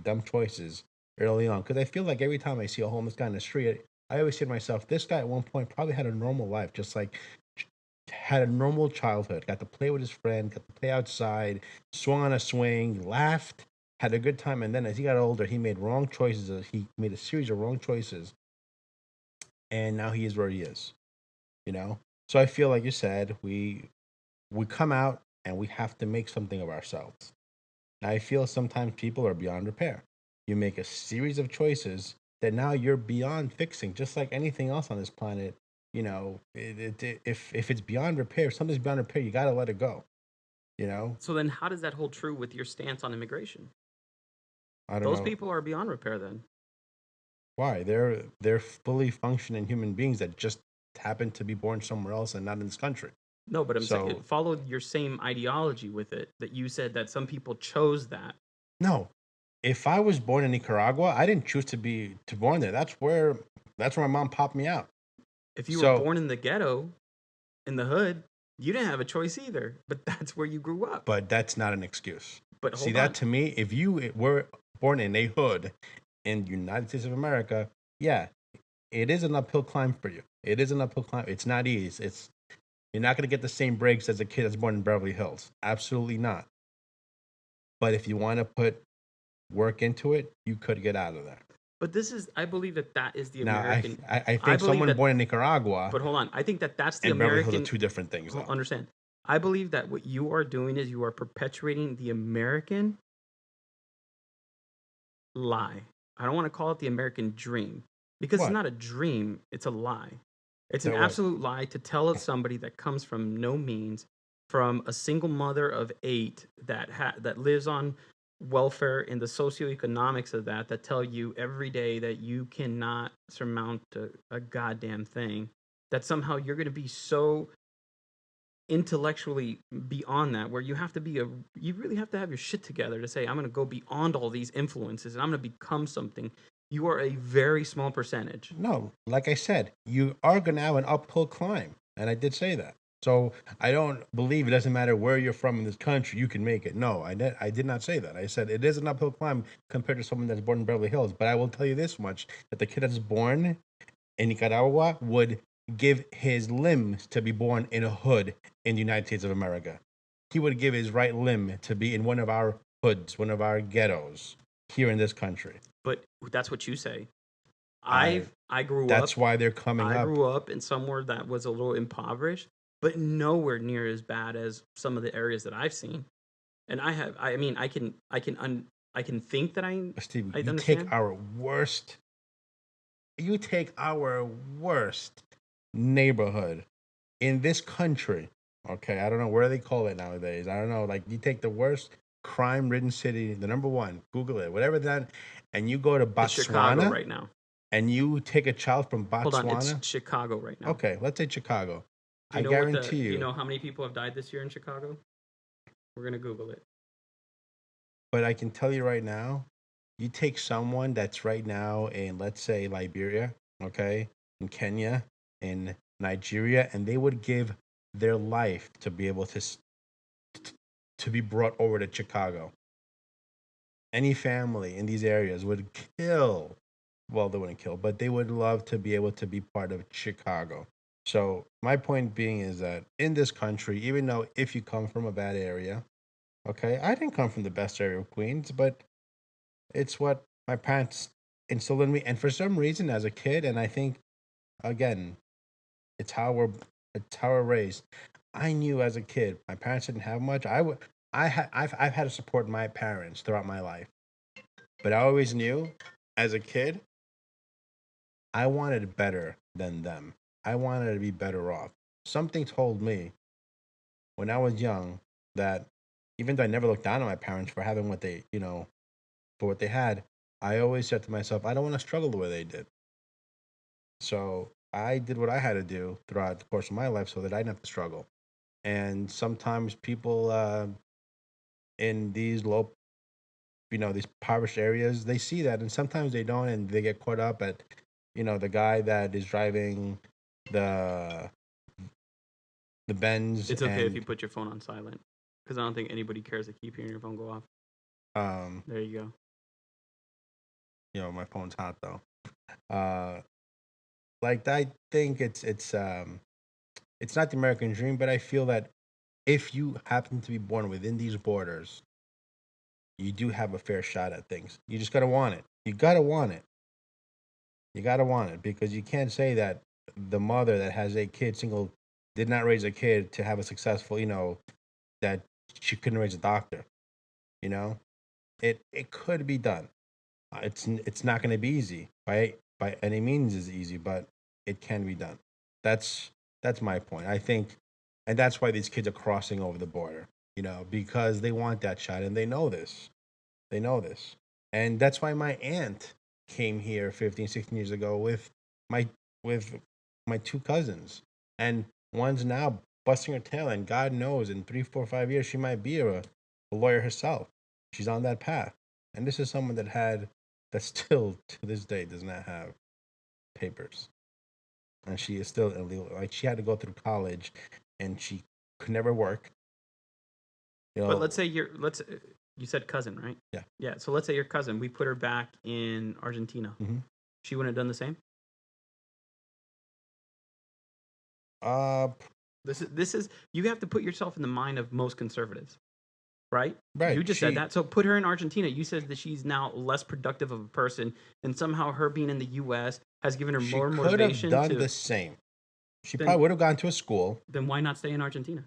dumb choices early on, because I feel like every time I see a homeless guy in the street, I always say to myself, this guy at one point probably had a normal life, just like had a normal childhood, got to play with his friend, got to play outside, swung on a swing, laughed, had a good time, and then as he got older, he made wrong choices. He made a series of wrong choices, and now he is where he is. You know, so I feel like you said we come out and we have to make something of ourselves. And I feel sometimes people are beyond repair. You make a series of choices that now you're beyond fixing, just like anything else on this planet. If it's beyond repair, if something's beyond repair, you got to let it go. You know,
So then how does that hold true with your stance on immigration?
I don't
Those
know
people are beyond repair then.
why they're fully functioning human beings that just happen to be born somewhere else and not in this country.
No, but I'm saying
So
it followed your same ideology with it that you said that some people chose that.
no, if I was born in Nicaragua, I didn't choose to born there. That's where my mom popped me out.
If you were
So,
born in the ghetto, in the hood, you didn't have a choice either. But that's where you grew up.
but that's not an excuse.
But
See
hold
that
on.
to me, if you were born in a hood in the United States of America, yeah, it is an uphill climb for you. It is an uphill climb. It's not easy. You're not going to get the same breaks as a kid that's born in Beverly Hills. Absolutely not. But if you want to put work into it, you could get out of there.
But this is, I believe that that is the
Now,
American.
I
I
think
believe
someone
that,
born in Nicaragua
but hold on. I think that that's the
and Beverly Hills are
American.
two different things, though.
Understand. I believe that what you are doing is you are perpetuating the American lie. I don't want to call it the American dream because it's
What?
not a dream, it's a lie. It's an
That what?
absolute lie to tell somebody that comes from no means, from a single mother of 8 that lives on welfare and the socioeconomics of that tell you every day that you cannot surmount a goddamn thing, that somehow you're going to be so intellectually beyond that, where you really have to have your shit together to say I'm going to go beyond all these influences and I'm going to become something. You are a very small percentage.
No, like I said, you are going to have an uphill climb. And I did say that. So I don't believe it doesn't matter where you're from in this country, you can make it. No, I did not say that. I said it is an uphill climb compared to someone that's born in Beverly Hills. But I will tell you this much, that the kid that's born in Nicaragua would give his limbs to be born in a hood in the United States of America. He would give his right limb to be in one of our hoods, one of our ghettos here in this country.
But that's what you say.
I
I grew up.
That's why they're coming
I
up.
grew up in somewhere that was a little impoverished, but nowhere near as bad as some of the areas that I've seen. And I mean, I can think that
Steve,
I
you
understand.
take our worst neighborhood in this country. Okay, I don't know where they call it nowadays. I don't know. Like, you take the worst crime-ridden city, the number one, Google it, whatever that, and you go to
It's Chicago
Botswana,
right now.
and you take a child from
Hold on, it's
Botswana.
Chicago right now.
Okay, let's say Chicago.
Do
I
you know what
guarantee
do you
you.
know how many people have died this year in Chicago? We're gonna Google it.
But I can tell you right now, you take someone that's right now in, let's say, Liberia, okay, in Kenya, in Nigeria, and they would give their life to be able to be brought over to Chicago. Any family in these areas would kill. Well, they wouldn't kill, but they would love to be able to be part of Chicago. So my point being is that in this country, even though if you come from a bad area, okay, I didn't come from the best area of Queens, but it's what my parents instilled in me, and for some reason, as a kid, and I think again, it's how we're raised. I knew as a kid, my parents didn't have much. I've had to support my parents throughout my life, but I always knew, as a kid, I wanted better than them. I wanted to be better off. Something told me when I was young that even though I never looked down on my parents for having what they, for what they had, I always said to myself, I don't want to struggle the way they did. So I did what I had to do throughout the course of my life so that I didn't have to struggle. And sometimes people in these these impoverished areas, they see that, and sometimes they don't, and they get caught up at, the guy that is driving the Benz,
It's okay if you
and
put your phone on silent, because I don't think anybody cares to keep hearing your phone go off. There you go.
My phone's hot though. Like, I think it's not the American dream, but I feel that if you happen to be born within these borders, you do have a fair shot at things. You just gotta want it. You gotta want it. You gotta want it, because you can't say that the mother that has a kid single did not raise a kid to have a successful, that she couldn't raise a doctor. You know, it could be done. It's not going to be easy by any means is easy, but it can be done. That's my point. I think, and that's why these kids are crossing over the border. Because they want that shot, and they know this. They know this, and that's why my aunt came here 15, 16 years ago my with my two cousins, and one's now busting her tail, and God knows in 3, 4, 5 years she might be a lawyer herself. She's on that path, and this is someone that still to this day does not have papers, and she is still illegal. Like, she had to go through college, and she could never work.
But let's say you said cousin, right?
Yeah.
Yeah. So let's say your cousin, we put her back in Argentina.
Mhm.
She wouldn't have done the same.
Uh,
This is you have to put yourself in the mind of most conservatives, right?
right.
You just said that. So put her in Argentina. You said that she's now less productive of a person, and somehow her being in the U.S. has given her
She
more
could have
motivation
done
to.
the same. She
Then-
probably would have gone to a school.
Then why not stay in Argentina?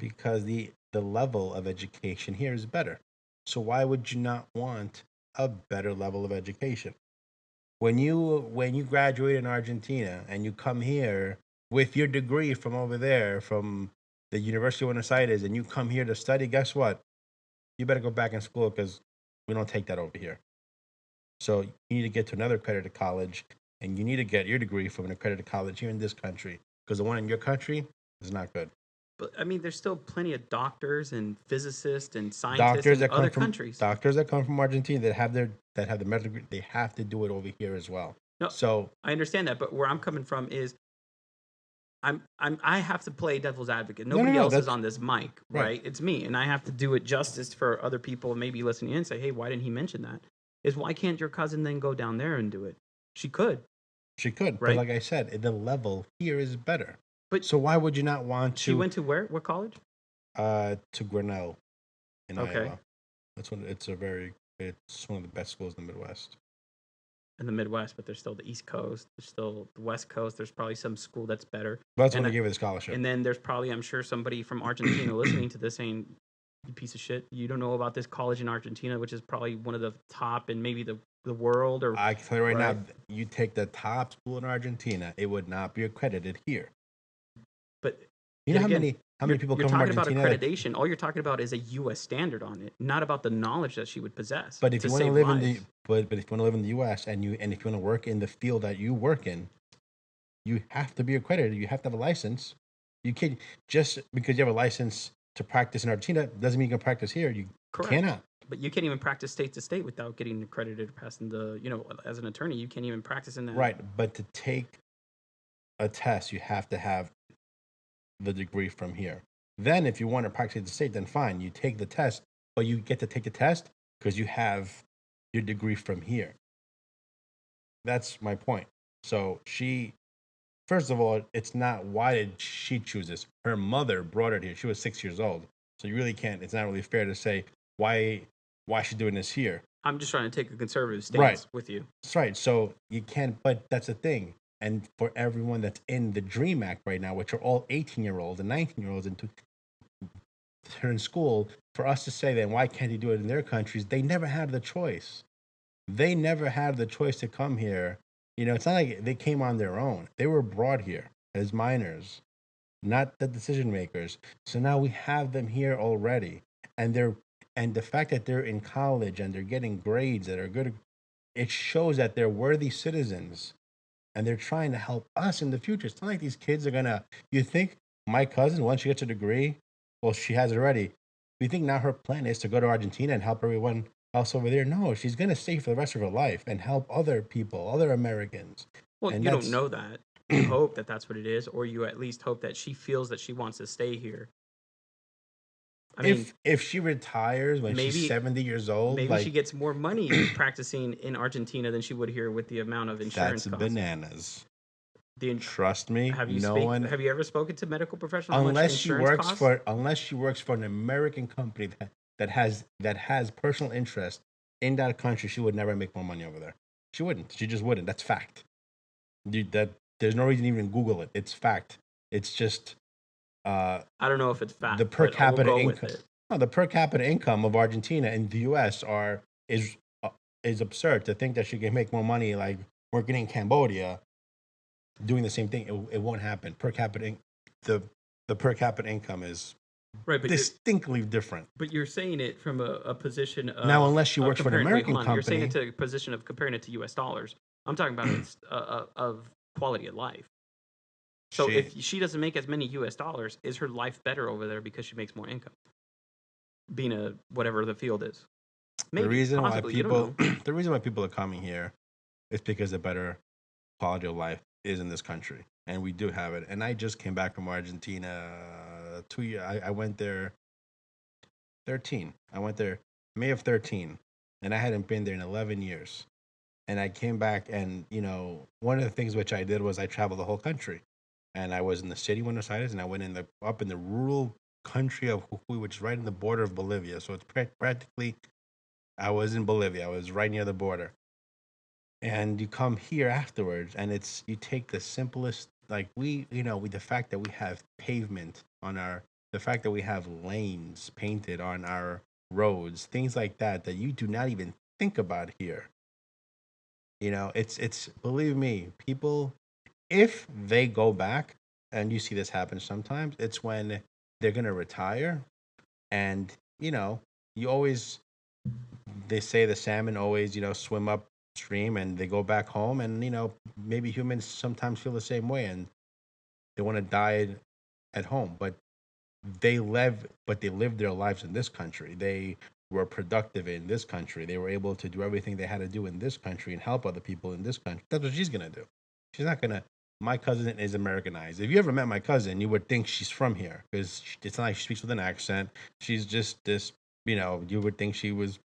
Because the level of education here is better. So why would you not want a better level of education? When you graduate in Argentina and you come here with your degree from over there, from the University of Buenos Aires, and you come here to study, guess what? You better go back in school because we don't take that over here. So you need to get to another accredited college, and you need to get your degree from an accredited college here in this country because the one in your country is not good.
But I mean, there's still plenty of doctors and physicists and scientists
Doctors
in
that come
other
from
countries.
doctors that come from Argentina that have the medical degree, they have to do it over here as well.
No,
So
I understand that, but where I'm coming from is I have to play devil's advocate.
no, no,
Nobody
no,
else is
that's
on this mic,
right.
right? It's me, and I have to do it justice for other people maybe listening in and say, "Hey, why didn't he mention that?" Is why can't your cousin then go down there and do it? She could,
She could, but
right?
like I said, the level here is better.
But
So why would you not want
she went to where? What college?
to Grinnell in
Okay,
Iowa? It's one of the best schools in the Midwest.
in the Midwest, but there's still the East Coast. There's still the West Coast. There's probably some school that's better.
But that's when
And
they gave her the scholarship.
and then there's probably, I'm sure, somebody from Argentina listening to this saying, "You piece of shit, you don't know about this college in Argentina, which is probably one of the top and maybe the world." Or
I can tell you right
right?
now, you take the top school in Argentina, it would not be accredited here.
But
You know
yet again,
how many people
you're
come from
talking about
Argentina?
accreditation. All you're talking about is a U.S. standard on it, not about the knowledge that she would possess
But if
to
you want to
save
live
lives.
but if you want to live in the U.S. and if you want to work in the field that you work in, you have to be accredited. You have to have a license. You can't just because you have a license to practice in Argentina doesn't mean you can practice here. You
Correct.
cannot.
But you can't even practice state to state without getting accredited or passing as an attorney, you can't even practice in that.
Right, but to take a test, you have to have the degree from here. Then, if you want to practice at the state, then fine, you take the test, but you get to take the test because you have your degree from here. That's my point. So first of all, it's not why did she choose this? Her mother brought her here. She was 6 years old. So you really can't. It's not really fair to say why she's doing this here.
I'm just trying to take a conservative stance
Right.
with you.
That's right. So you can't. But that's the thing. And for everyone that's in the Dream Act right now, which are all 18-year-olds and 19-year-olds, and they're in school, for us to say that why can't they do it in their countries? They never had the choice. They never had the choice to come here. It's not like they came on their own. They were brought here as minors, not the decision makers. So now we have them here already, and the fact that they're in college and they're getting grades that are good, it shows that they're worthy citizens, and they're trying to help us in the future. It's not like these kids are gonna. You think my cousin, once she gets a degree, well, she has it already. You think now her plan is to go to Argentina and help everyone else over there? No, she's gonna stay for the rest of her life and help other people, other Americans.
Well,
And
you don't
that's
know that. You hope that that's what it is, or you at least hope that she feels that she wants to stay here. I mean,
if she retires when she's
maybe
70 years old,
maybe
like
she gets more money practicing in Argentina than she would here with the amount of insurance
that's
costs.
bananas.
The
Trust me,
have you
no one
have you ever spoken to a medical professional how much insurance costs?
unless she works for an American company that has personal interest in that country, she would never make more money over there. She wouldn't. She just wouldn't. That's fact. There's no reason to even Google it. It's fact. It's just
I don't know if it's fact,
the per
but we'll
capita
go
income.
with it.
No, the per capita income of Argentina and the U.S. Is absurd to think that she can make more money like working in Cambodia, doing the same thing. It won't happen. The per capita income is
Right,
distinctly different.
but you're saying it from a position of
Now, unless she
of
works for an
comparing. Wait,
American
hold on. You're saying it
company,
to a position of comparing it to U.S. dollars. I'm talking about it's of quality of life. So
she
if she doesn't make as many U.S. dollars, is her life better over there because she makes more income? Being a whatever the field is, maybe
the reason why
possibly you don't know.
the reason why people are coming here is because the better quality of life is in this country, and we do have it. And I just came back from Argentina 2 years. I went there 13. I went there May of 13, and I hadn't been there in 11 years. And I came back, and one of the things which I did was I traveled the whole country, and I was in the city, Buenos Aires, and I went up in the rural country of Jujuy, which is right in the border of Bolivia. So it's practically, I was in Bolivia. I was right near the border. And you come here afterwards, and you take the simplest, like the fact that we have pavement on our the fact that we have lanes painted on our roads, things like that that you do not even think about here. It's believe me, people, if they go back, and you see this happen sometimes, it's when they're gonna retire, and you always they say the salmon always swim upstream, and they go back home, and maybe humans sometimes feel the same way, and they want to die at home, but they lived their lives in this country. They were productive in this country. They were able to do everything they had to do in this country and help other people in this country. That's what she's gonna do. She's not gonna. My cousin is Americanized. If you ever met my cousin, you would think she's from here because it's not like she speaks with an accent. She's just this. You would think she was.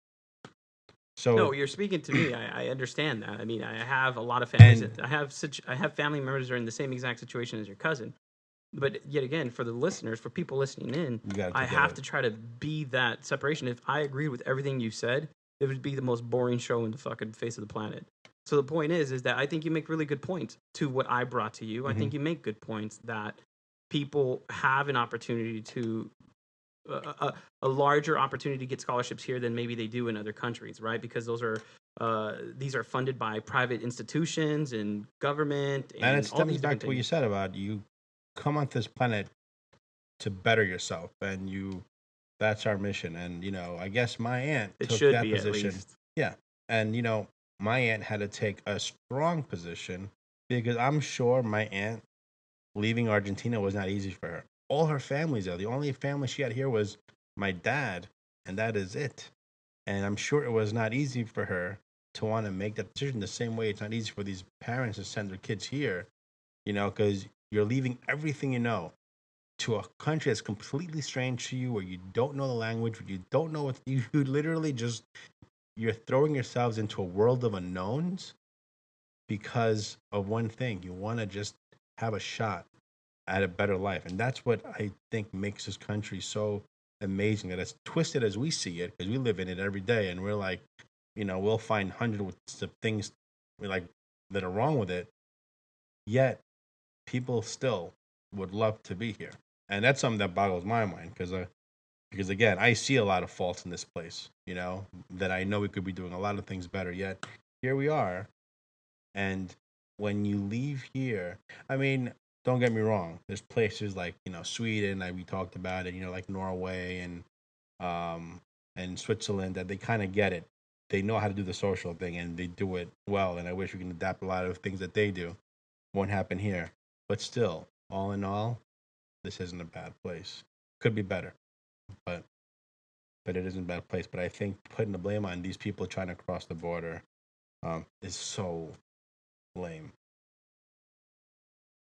No,
So
you're speaking to me. I understand that. I mean, I have a lot of families
and
that I have family members that are in the same exact situation as your cousin. But yet again, for the listeners, for people listening in,
you got
I
to get
have
it.
to try to be that separation. If I agreed with everything you said, it would be the most boring show in the fucking face of the planet. So the point is that I think you make really good points to what I brought to you. I
Hmm.
think you make good points that people have an opportunity to a larger opportunity to get scholarships here than maybe they do in other countries, right? Because these are funded by private institutions and government
And it
and all
stems
these
back
different
to what you
things.
said about you come onto this planet to better yourself, and that's our mission. And I guess my aunt
It
took
should
that
be at
position.
least.
Yeah. And my aunt had to take a strong position because I'm sure my aunt leaving Argentina was not easy for her. All her family's there. The only family she had here was my dad, and that is it. And I'm sure it was not easy for her to want to make that decision the same way it's not easy for these parents to send their kids here, because you're leaving everything to a country that's completely strange to you, where you don't know the language, where you don't know what you literally just you're throwing yourselves into a world of unknowns because of one thing. You want to just have a shot at a better life, and that's what I think makes this country so amazing. That as twisted as we see it, because we live in it every day, and we're like, we'll find hundreds of things like that are wrong with it. Yet people still would love to be here, and that's something that boggles my mind because again, I see a lot of faults in this place. That I know we could be doing a lot of things better. Yet here we are, and when you leave here, I mean, don't get me wrong. There's places like Sweden, like we talked about it. Like Norway um and Switzerland, that they kind of get it. They know how to do the social thing, and they do it well. And I wish we can adapt a lot of things that they do. Won't happen here, but still, all in all, this isn't a bad place. Could be better, but it isn't a bad place. But I think putting the blame on these people trying to cross the border is so lame.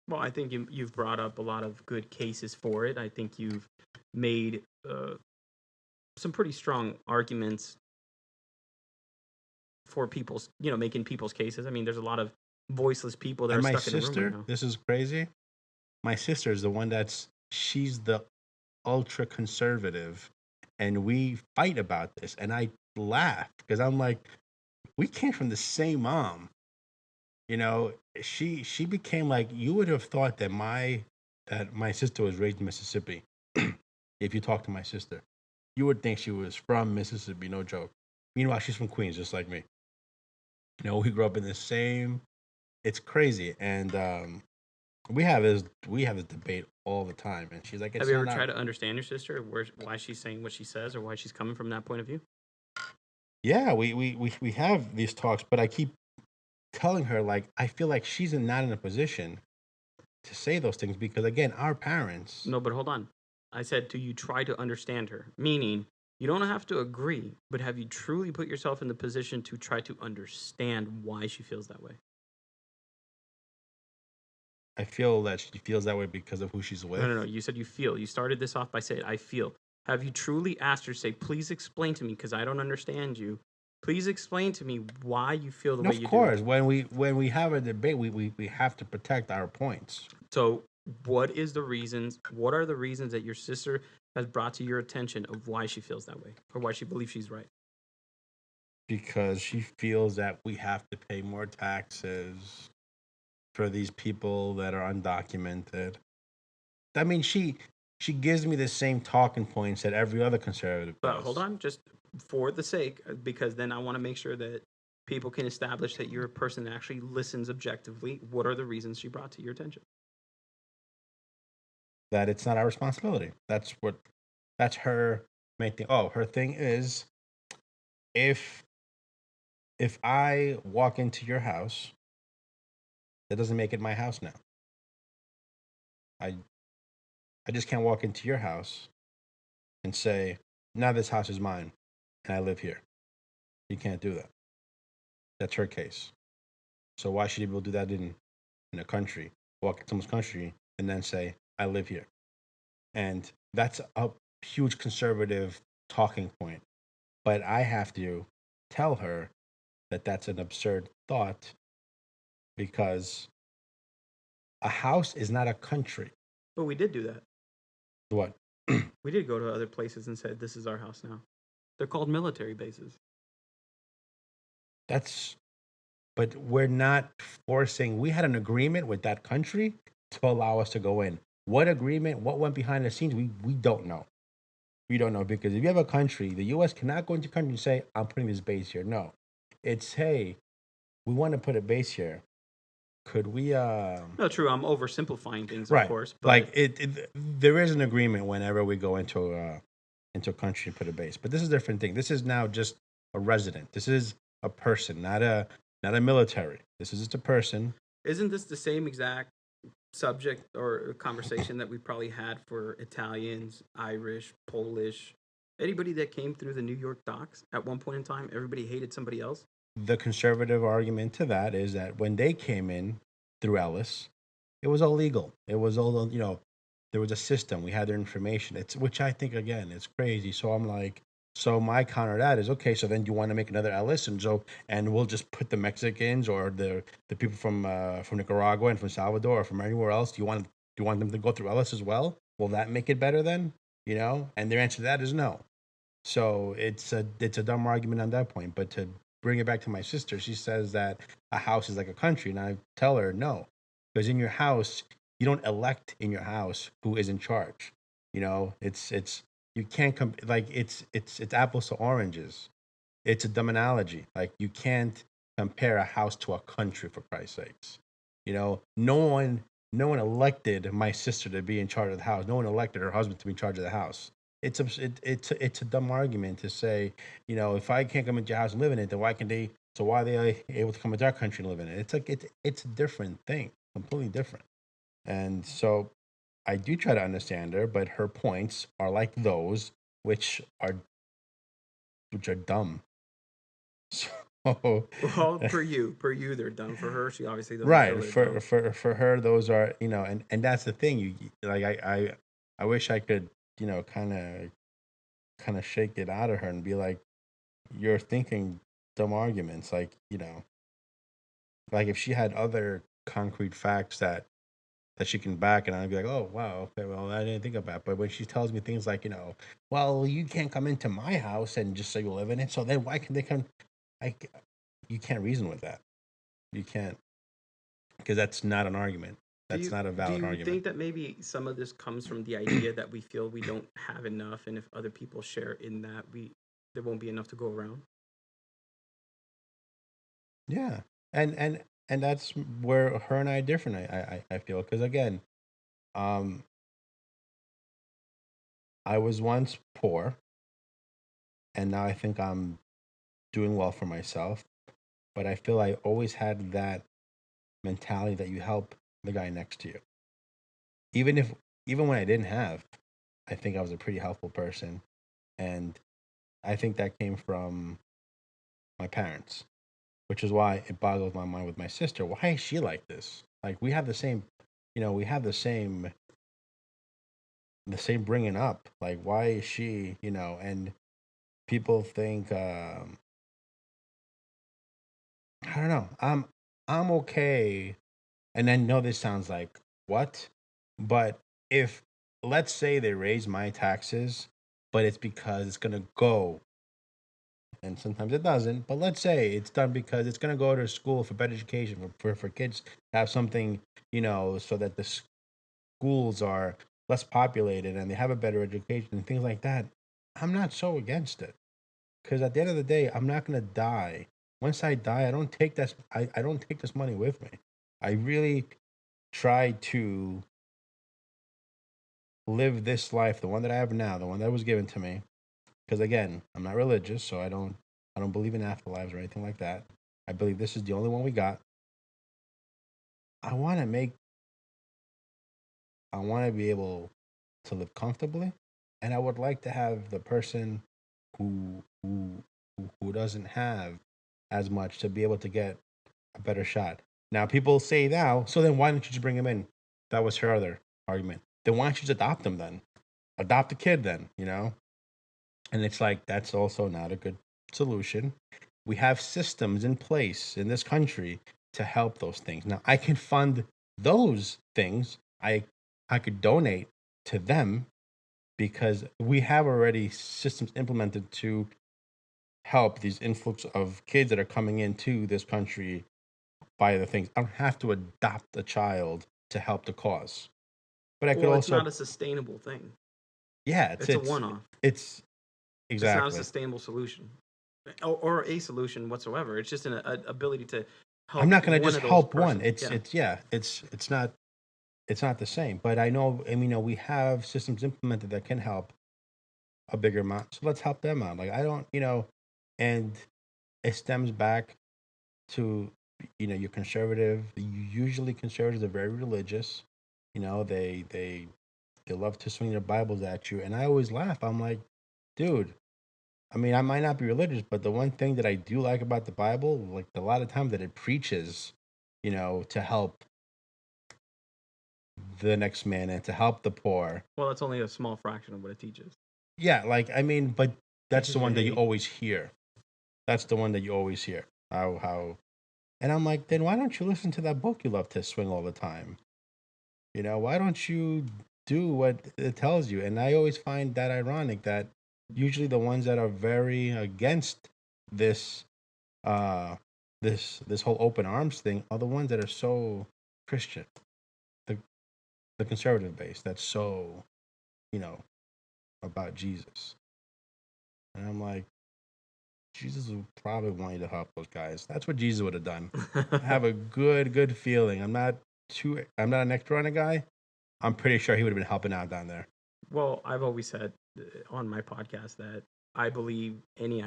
Well, I think you've brought up a lot of good cases for it. I think you've made some pretty strong arguments for people's, making people's cases. I mean, there's a lot of voiceless people that
And
are
my
stuck in a room right
sister,
now.
this is crazy. My sister is the one she's the ultra conservative, and we fight about this. And I laugh because I'm like, we came from the same mom. You know, she became like, you would have thought that my sister was raised in Mississippi. If you talk to my sister, you would think she was from Mississippi, no joke. Meanwhile, she's from Queens, just like me. We grew up in the same. It's crazy, and we have this debate all the time, and she's like,
Have
it's
you
not
ever
not.
tried to understand your sister, why she's saying what she says, or why she's coming from that point of view?
Yeah, we have these talks, but I keep telling her, like, I feel like she's not in a position to say those things because again, our parents.
No, but hold on. I said, do you try to understand her? Meaning, you don't have to agree, but have you truly put yourself in the position to try to understand why she feels that way?
I feel that she feels that way because of who she's
No, no,
with.
no. You said you feel. You started this off by saying, I feel. Have you truly asked her, say, please explain to me because I don't understand you? Please explain to me why you feel the
And
way
of
you do.
course, when we have a debate, we have to protect our points
So, what is the reasons? What are the reasons that your sister has brought to your attention of why she feels that way or why she believes she's right?
because she feels that we have to pay more taxes for these people that are undocumented. I mean, she gives me the same talking points that every other conservative
But hold
does.
on, just for the sake, because then I want to make sure that people can establish that you're a person that actually listens objectively. What are the reasons she brought to your attention?
That it's not our responsibility. That's her main thing. Oh, her thing is if I walk into your house, that doesn't make it my house now. I I just can't walk into your house and say, now this house is mine and I live here. You can't do that. That's her case. So why should you be able to do that in a country, walk into someone's country and then say, I live here? And that's a huge conservative talking point. But I have to tell her that that's an absurd thought because a house is not a country.
But we did do that.
What?
We did go to other places and said, this is our house now. They're called military bases.
That's, but we're not forcing, we had an agreement with that country to allow us to go in. What agreement, what went behind the scenes, we don't know. We don't know because if you have a country, the U.S. cannot go into a country and say, I'm putting this base here. No. It's, hey, we want to put a base here. Could we
No, true. I'm oversimplifying things, of
right.
course, but
Like there is an agreement whenever we go into a country and put a base. But this is a different thing. This is now just a resident. This is a person, not a military. This is just a person.
isn't this the same exact subject or conversation that we probably had for Italians, Irish, Polish, anybody that came through the New York docks at one point in time? Everybody hated somebody else.
The conservative argument to that is that when they came in through Ellis, it was all legal. It was all, there was a system. We had their information. It's which I think again, it's crazy. So I'm like, so my counter to that is okay. So then you want to make another Ellis, and we'll just put the Mexicans or the people from Nicaragua and from Salvador or from anywhere else. Do you want them to go through Ellis as well? Will that make it better then? And their answer to that is no. So it's a dumb argument on that point. But to bring it back to my sister, she says that a house is like a country, and I tell her no, because in your house you don't elect in your house who is in charge. It's you can't like it's apples to oranges. It's a dumb analogy. Like you can't compare a house to a country for Christ's sakes. No one elected my sister to be in charge of the house. No one elected her husband to be in charge of the house. It's a dumb argument to say, if I can't come into your house and live in it, then why can they? So why are they able to come into our country and live in it? It's like it's a different thing, completely different. And so I do try to understand her, but her points are like those which are dumb. So
Well, per you, they're done. For her, she obviously doesn't feel
right
they're
for
dumb.
for her, those are and that's the thing. You like I wish I could kind of shake it out of her and be like, you're thinking dumb arguments, like if she had other concrete facts that she can back, and I'd be like, oh wow, okay, well I didn't think of that. But when she tells me things like, well, you can't come into my house and just say you live in it, so then why can they come? Like, you can't reason with that. You can't, because that's not an argument. That's not a
Do
valid
you think
argument.
that maybe some of this comes from the idea that we feel we don't have enough, and if other people share in that, we there won't be enough to go around?
Yeah, and that's where her and I are different. I feel because again, um, I was once poor, and now I think I'm doing well for myself. But I feel I always had that mentality that you help the guy next to you, even if even when I didn't have. I think I was a pretty helpful person, and I think that came from my parents, which is why it boggles my mind with my sister. Why is she like this? Like we have the same, we have the same bringing up. Like why is she, and people think I don't know. I'm okay. And I know this sounds like what? But if let's say they raise my taxes, but it's because it's gonna go, and sometimes it doesn't, but let's say it's done because it's gonna go to school for better education for kids to have something, so that the schools are less populated and they have a better education and things like that, I'm not so against it. Because at the end of the day, I'm not gonna die. Once I die, I don't take this money with me. I really try to live this life, the one that I have now, the one that was given to me. Because again, I'm not religious, so I don't believe in afterlives or anything like that. I believe this is the only one we got. I want to make I want to be able to live comfortably, and I would like to have the person who doesn't have as much to be able to get a better shot. Now, people say now, so then why don't you just bring him in? That was her other argument. Then why don't you just adopt him then? Adopt a kid then, you know? And it's like, that's also not a good solution. We have systems in place in this country to help those things. Now, I can fund those things. I could donate to them because we have already systems implemented to help these influx of kids that are coming into this country by the things. I don't have to adopt a child to help the cause. But I could
Well, it's
also,
not a sustainable thing.
yeah,
It's a one-off.
it's
It's not a
exactly.
sustainable solution, or a solution whatsoever. It's just an ability to
I'm
help
not gonna
one
just
of those
help one.
persons. Yeah.
It's not the same. But I know, and we have systems implemented that can help a bigger amount. So let's help them out. Like I don't, and it stems back to you're conservative. Usually conservatives are very religious. They love to swing their Bibles at you, and I always laugh. I'm like, dude. I mean, I might not be religious, but the one thing that I do like about the Bible, like a lot of times that it preaches, to help the next man and to help the poor.
Well, that's only a small fraction of what it teaches.
Yeah, like I mean, but
It
that's
teaches
the
you
one that you
hate.
always hear. That's the one that you always hear. How and I'm like, then why don't you listen to that book you love to swing all the time? Why don't you do what it tells you? And I always find that ironic that usually the ones that are very against this uh this whole open arms thing are the ones that are so Christian. The the conservative base that's so, you know, about Jesus. And I'm like, Jesus would probably want you to help those guys. That's what Jesus would have done. I have a good feeling. I'm not an extra on a guy. I'm pretty sure he would have been helping out down there.
Well, I've always said on my podcast that I believe any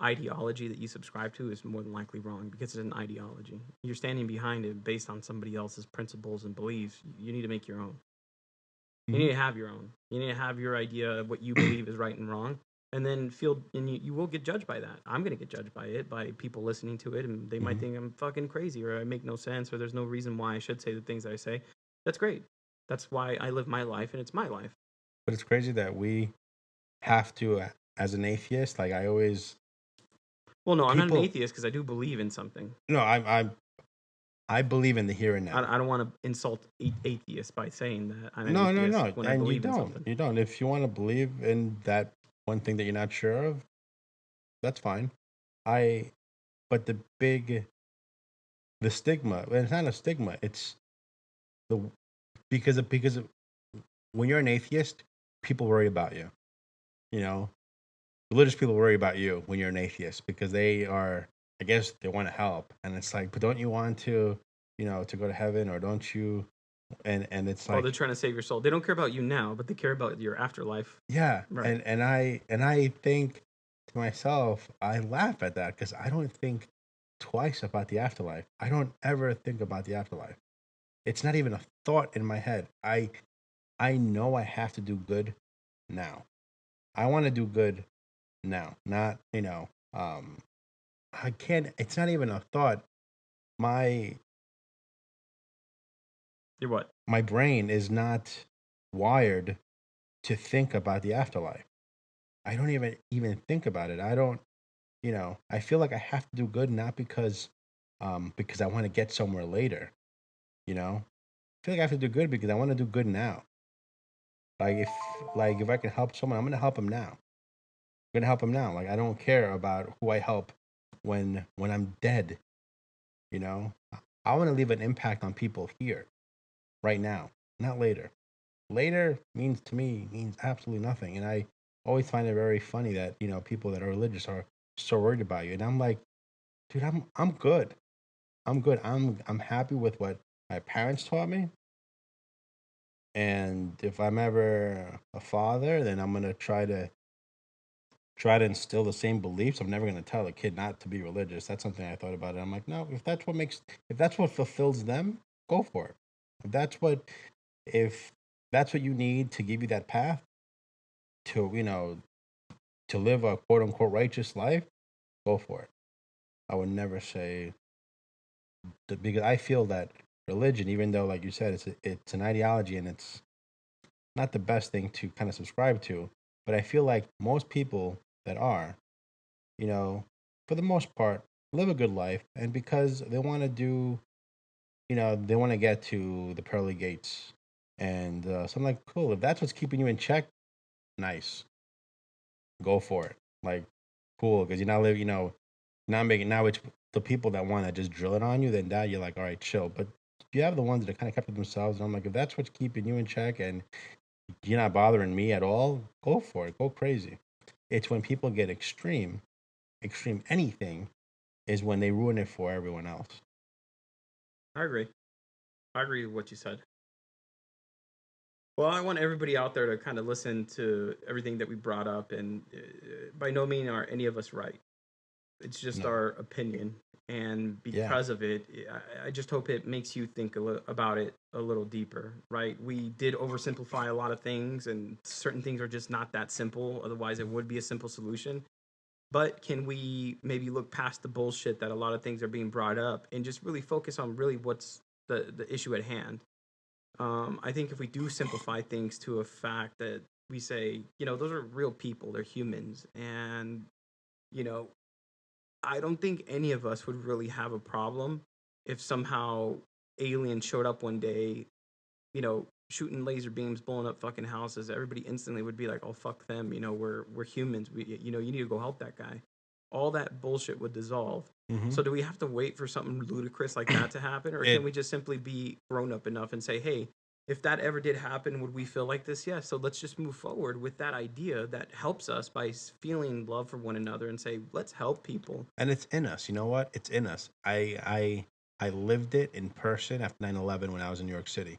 ideology that you subscribe to is more than likely wrong because it's an ideology. You're standing behind it based on somebody else's principles and beliefs. You need to make your own. You need to have your own. You need to have your idea of what you believe is right and wrong, and then you will get judged by that. I'm gonna get judged by it by people listening to it, and they might
Mm-hmm.
think I'm fucking crazy or I make no sense or there's no reason why I should say the things I say. That's great. That's why I live my life, and it's my life.
But it's crazy that we have to, as an atheist, like I always
Well, no, I'm not an
people.
atheist because I do believe in something.
No, I believe in the here and now.
I don't want to insult atheists by saying that I'm an
No, no,
atheist
no.
when I
And
believe in something.
You don't. If you want to believe in that one thing that you're not sure of, that's fine. I, but the stigma, and it's not a stigma. It's the because of when you're an atheist, people worry about you. You know, religious people worry about you when you're an atheist because they are, I guess, they want to help, and it's like, but don't you want to, to go to heaven, or don't you? And it's
Oh, they're
like,
trying to save your soul. They don't care about you now, but they care about your afterlife.
yeah,
Right.
and I think to myself, I laugh at that because I don't think twice about the afterlife. I don't ever think about the afterlife. It's not even a thought in my head. I know I have to do good now. I want to do good now, not I can't. It's not even a thought. My
You're what?
my brain is not wired to think about the afterlife. I don't even think about it. I don't. I feel like I have to do good not because I want to get somewhere later. I feel like I have to do good because I want to do good now. Like if I can help someone, I'm gonna help them now. I'm gonna help them now. Like I don't care about who I help when I'm dead. You know, I want to leave an impact on people here, right now, not later. later means to me means absolutely nothing. And I always find it very funny that, people that are religious are so worried about you. And I'm like, dude, I'm good. I'm good. I'm happy with what my parents taught me. And if I'm ever a father, then I'm gonna try to instill the same beliefs. I'm never gonna tell a kid not to be religious. That's something I thought about. And I'm like, no, if that's what fulfills them, go for it. If that's what if that's what you need to give you that path to to live a quote unquote righteous life, go for it. I would never say that, because I feel that religion, even though like you said, it's an ideology and it's not the best thing to kind of subscribe to, but I feel like most people that are, you know, for the most part, live a good life, and because they want to do, they want to get to the pearly gates, and so I'm like, cool. If that's what's keeping you in check, nice, go for it. Like, cool, because not making now it's the people that want to just drill it on you. Then that you're like, all right, chill. But you have the ones that are kind of kept to themselves, and I'm like, if that's what's keeping you in check, and you're not bothering me at all, go for it. Go crazy. It's when people get extreme anything is when they ruin it for everyone else.
I agree. I agree with what you said. Well, I want everybody out there to kind of listen to everything that we brought up, and by no means are any of us right. It's just
No.
our opinion, and
Yeah.
because of it, I just hope it makes you think about it a little deeper. Right? We did oversimplify a lot of things, and certain things are just not that simple. Otherwise, it would be a simple solution. But can we maybe look past the bullshit that a lot of things are being brought up and just really focus on really what's the issue at hand? I think if we do simplify things to a fact that we say, those are real people, they're humans, and you know, I don't think any of us would really have a problem if somehow aliens showed up one day, shooting laser beams, blowing up fucking houses. Everybody instantly would be like, "Oh fuck them," we're humans. You need to go help that guy. All that bullshit would dissolve.
Hmm.
So do we have to wait for something ludicrous like that to happen, or can
It
we just simply be grown up enough and say, "Hey, if that ever did happen, would we feel like this?" Yes. So let's just move forward with that idea that helps us by feeling love for one another and say, "Let's help people."
and it's in us. You know what? It's in us. I lived it in person after 9/11 when I was in New York City,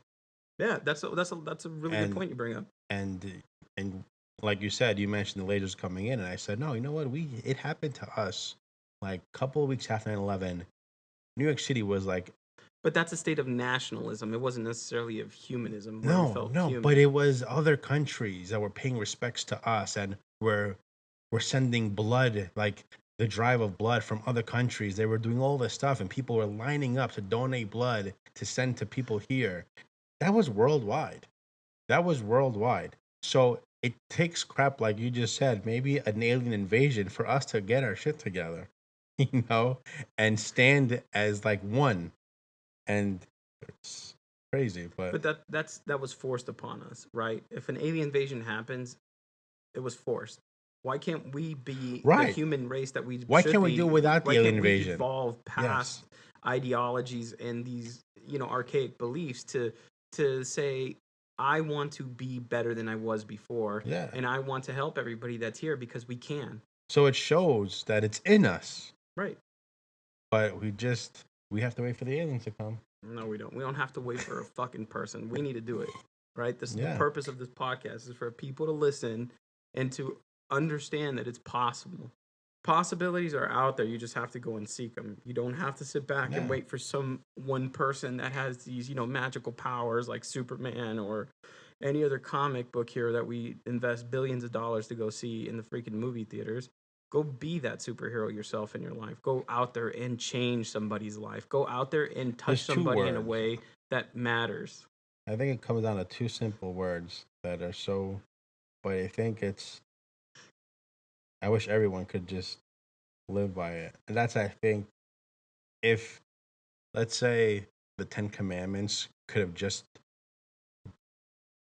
Yeah, that's a really good
and
point you bring up.
and and like you said, you mentioned the lasers coming in, and I said, no, you know what? We It happened to us like a couple of weeks after 9/11. New York City was like,
But that's a state of nationalism. It wasn't necessarily of humanism where we
no,
felt
no, but
human.
it was other countries that were paying respects to us, and were sending blood, like the drive of blood from other countries. They were doing all this stuff, and people were lining up to donate blood to send to people here. That was worldwide. That was worldwide. So it takes crap, like you just said, maybe an alien invasion for us to get our shit together, you know, and stand as like one. And it's crazy, but
But that was forced upon us, right? If an alien invasion happens, it was forced. Why can't we be the
right.
human race that we
Why
should
can't we do it
be?
without
Why
the alien
can't we
invasion?
evolve past
Yes.
ideologies and these archaic beliefs to say I want to be better than I was before,
Yeah.
and I want to help everybody that's here because we can.
So it shows that it's in us,
Right.
but we have to wait for the aliens to come.
No, we don't. We don't have to wait for a fucking person. We need to do it. Right? This is the
Yeah.
purpose of this podcast is for people to listen and to understand that it's possible. Possibilities are out there. You just have to go and seek them. You don't have to sit back and
Yeah.
wait for some one person that has these, magical powers like Superman or any other comic book hero that we invest billions of dollars to go see in the freaking movie theaters. Go be that superhero yourself in your life. Go out there and change somebody's life. Go out there and touch
There's two
somebody in a
words.
way that matters.
I think it comes down to two simple words that are so, but I think I wish everyone could just live by it. And that's, I think, if, let's say, the Ten Commandments could have just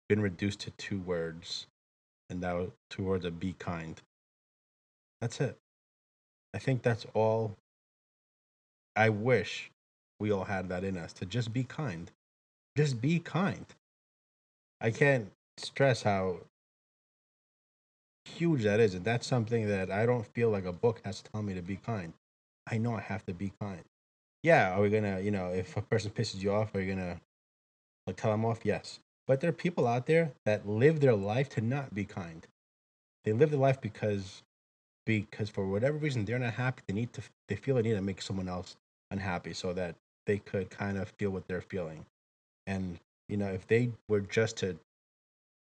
been reduced to two words, and that was two words of be kind. That's it. I think that's all. I wish we all had that in us to just be kind. Just be kind. I can't. stress how huge that is, and that's something that I don't feel like a book has to tell me to be kind. I know I have to be kind. Yeah, are we gonna, if a person pisses you off, are you gonna like tell them off? Yes. But there are people out there that live their life to not be kind. They live their life because for whatever reason they're not happy. They feel they need to make someone else unhappy so that they could kind of feel what they're feeling. And if they were just to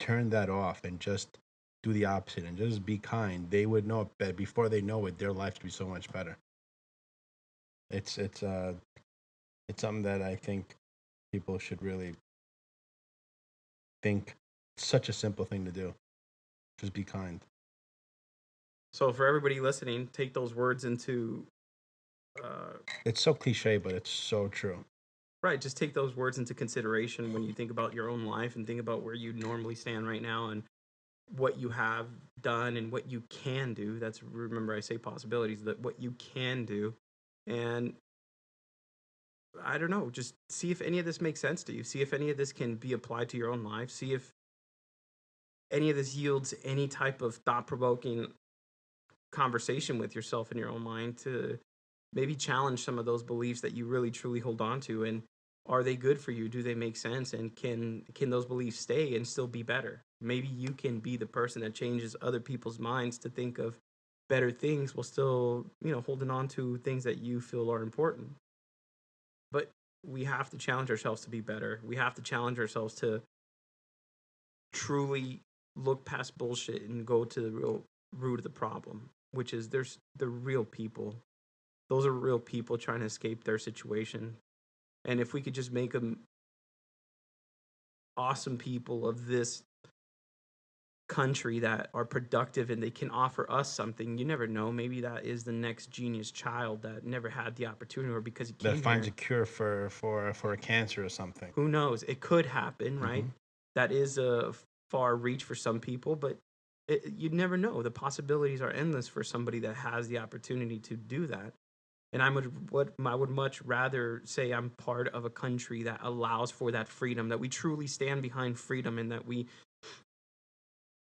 turn that off and just do the opposite and just be kind, they would know that before they know it, their life would be so much better. It's something that I think people should really think. It's such a simple thing to do. Just be kind.
So for everybody listening, take those words into
It's so cliche, but it's so true.
right. Just take those words into consideration when you think about your own life and think about where you normally stand right now and what you have done and what you can do. That's, remember, I say possibilities, that what you can do. And I don't know, just see if any of this makes sense to you. See if any of this can be applied to your own life. See if any of this yields any type of thought provoking conversation with yourself in your own mind to maybe challenge some of those beliefs that you really truly hold on to. And are they good for you? Do they make sense? And can those beliefs stay and still be better? Maybe you can be the person that changes other people's minds to think of better things while still, holding on to things that you feel are important. But we have to challenge ourselves to be better. We have to challenge ourselves to truly look past bullshit and go to the real root of the problem, which is there's the real people. Those are real people trying to escape their situation. And if we could just make them awesome people of this country that are productive and they can offer us something, you never know. Maybe that is the next genius child that never had the opportunity, or because he came
That finds
here.
a cure for a cancer or something.
Who knows? It could happen, right? That is a far reach for some people, but you'd never know. The possibilities are endless for somebody that has the opportunity to do that. And I would much rather say I'm part of a country that allows for that freedom, that we truly stand behind freedom, and that we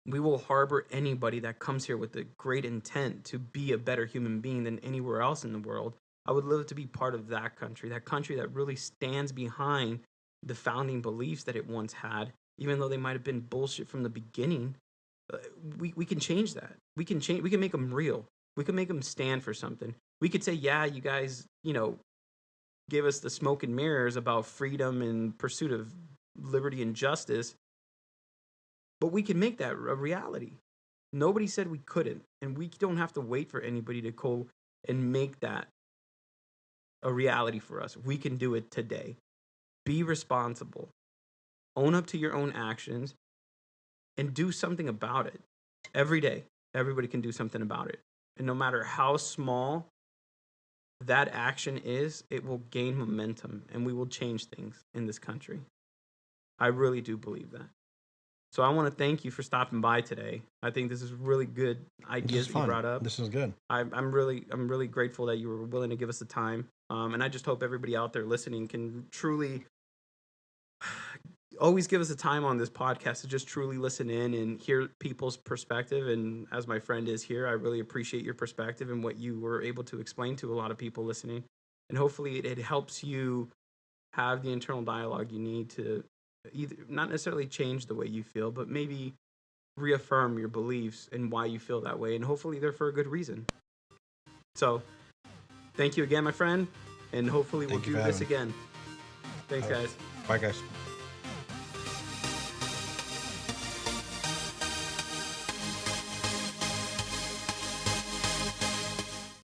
will harbor anybody that comes here with a great intent to be a better human being than anywhere else in the world. I would love to be part of that country that really stands behind the founding beliefs that it once had, even though they might have been bullshit from the beginning. We can change that. We can make them real. We can make them stand for something. We could say, yeah, you guys, give us the smoke and mirrors about freedom and pursuit of liberty and justice, but we can make that a reality. Nobody said we couldn't, and we don't have to wait for anybody to go and make that a reality for us. We can do it today. Be responsible. Own up to your own actions and do something about it. Every day, everybody can do something about it. And no matter how small that action is, it will gain momentum and we will change things in this country. I really do believe that. So I want to thank you for stopping by today. I think this is really good ideas that you brought up.
This is good.
I'm really grateful that you were willing to give us the time. And I just hope everybody out there listening can truly always give us the time on this podcast to just truly listen in and hear people's perspective. And as my friend is here, I really appreciate your perspective and what you were able to explain to a lot of people listening. And hopefully it helps you have the internal dialogue you need to either not necessarily change the way you feel, but maybe reaffirm your beliefs and why you feel that way. And hopefully they're for a good reason. So thank you again, my friend. And hopefully we'll do this again. Thanks, guys.
Bye, guys.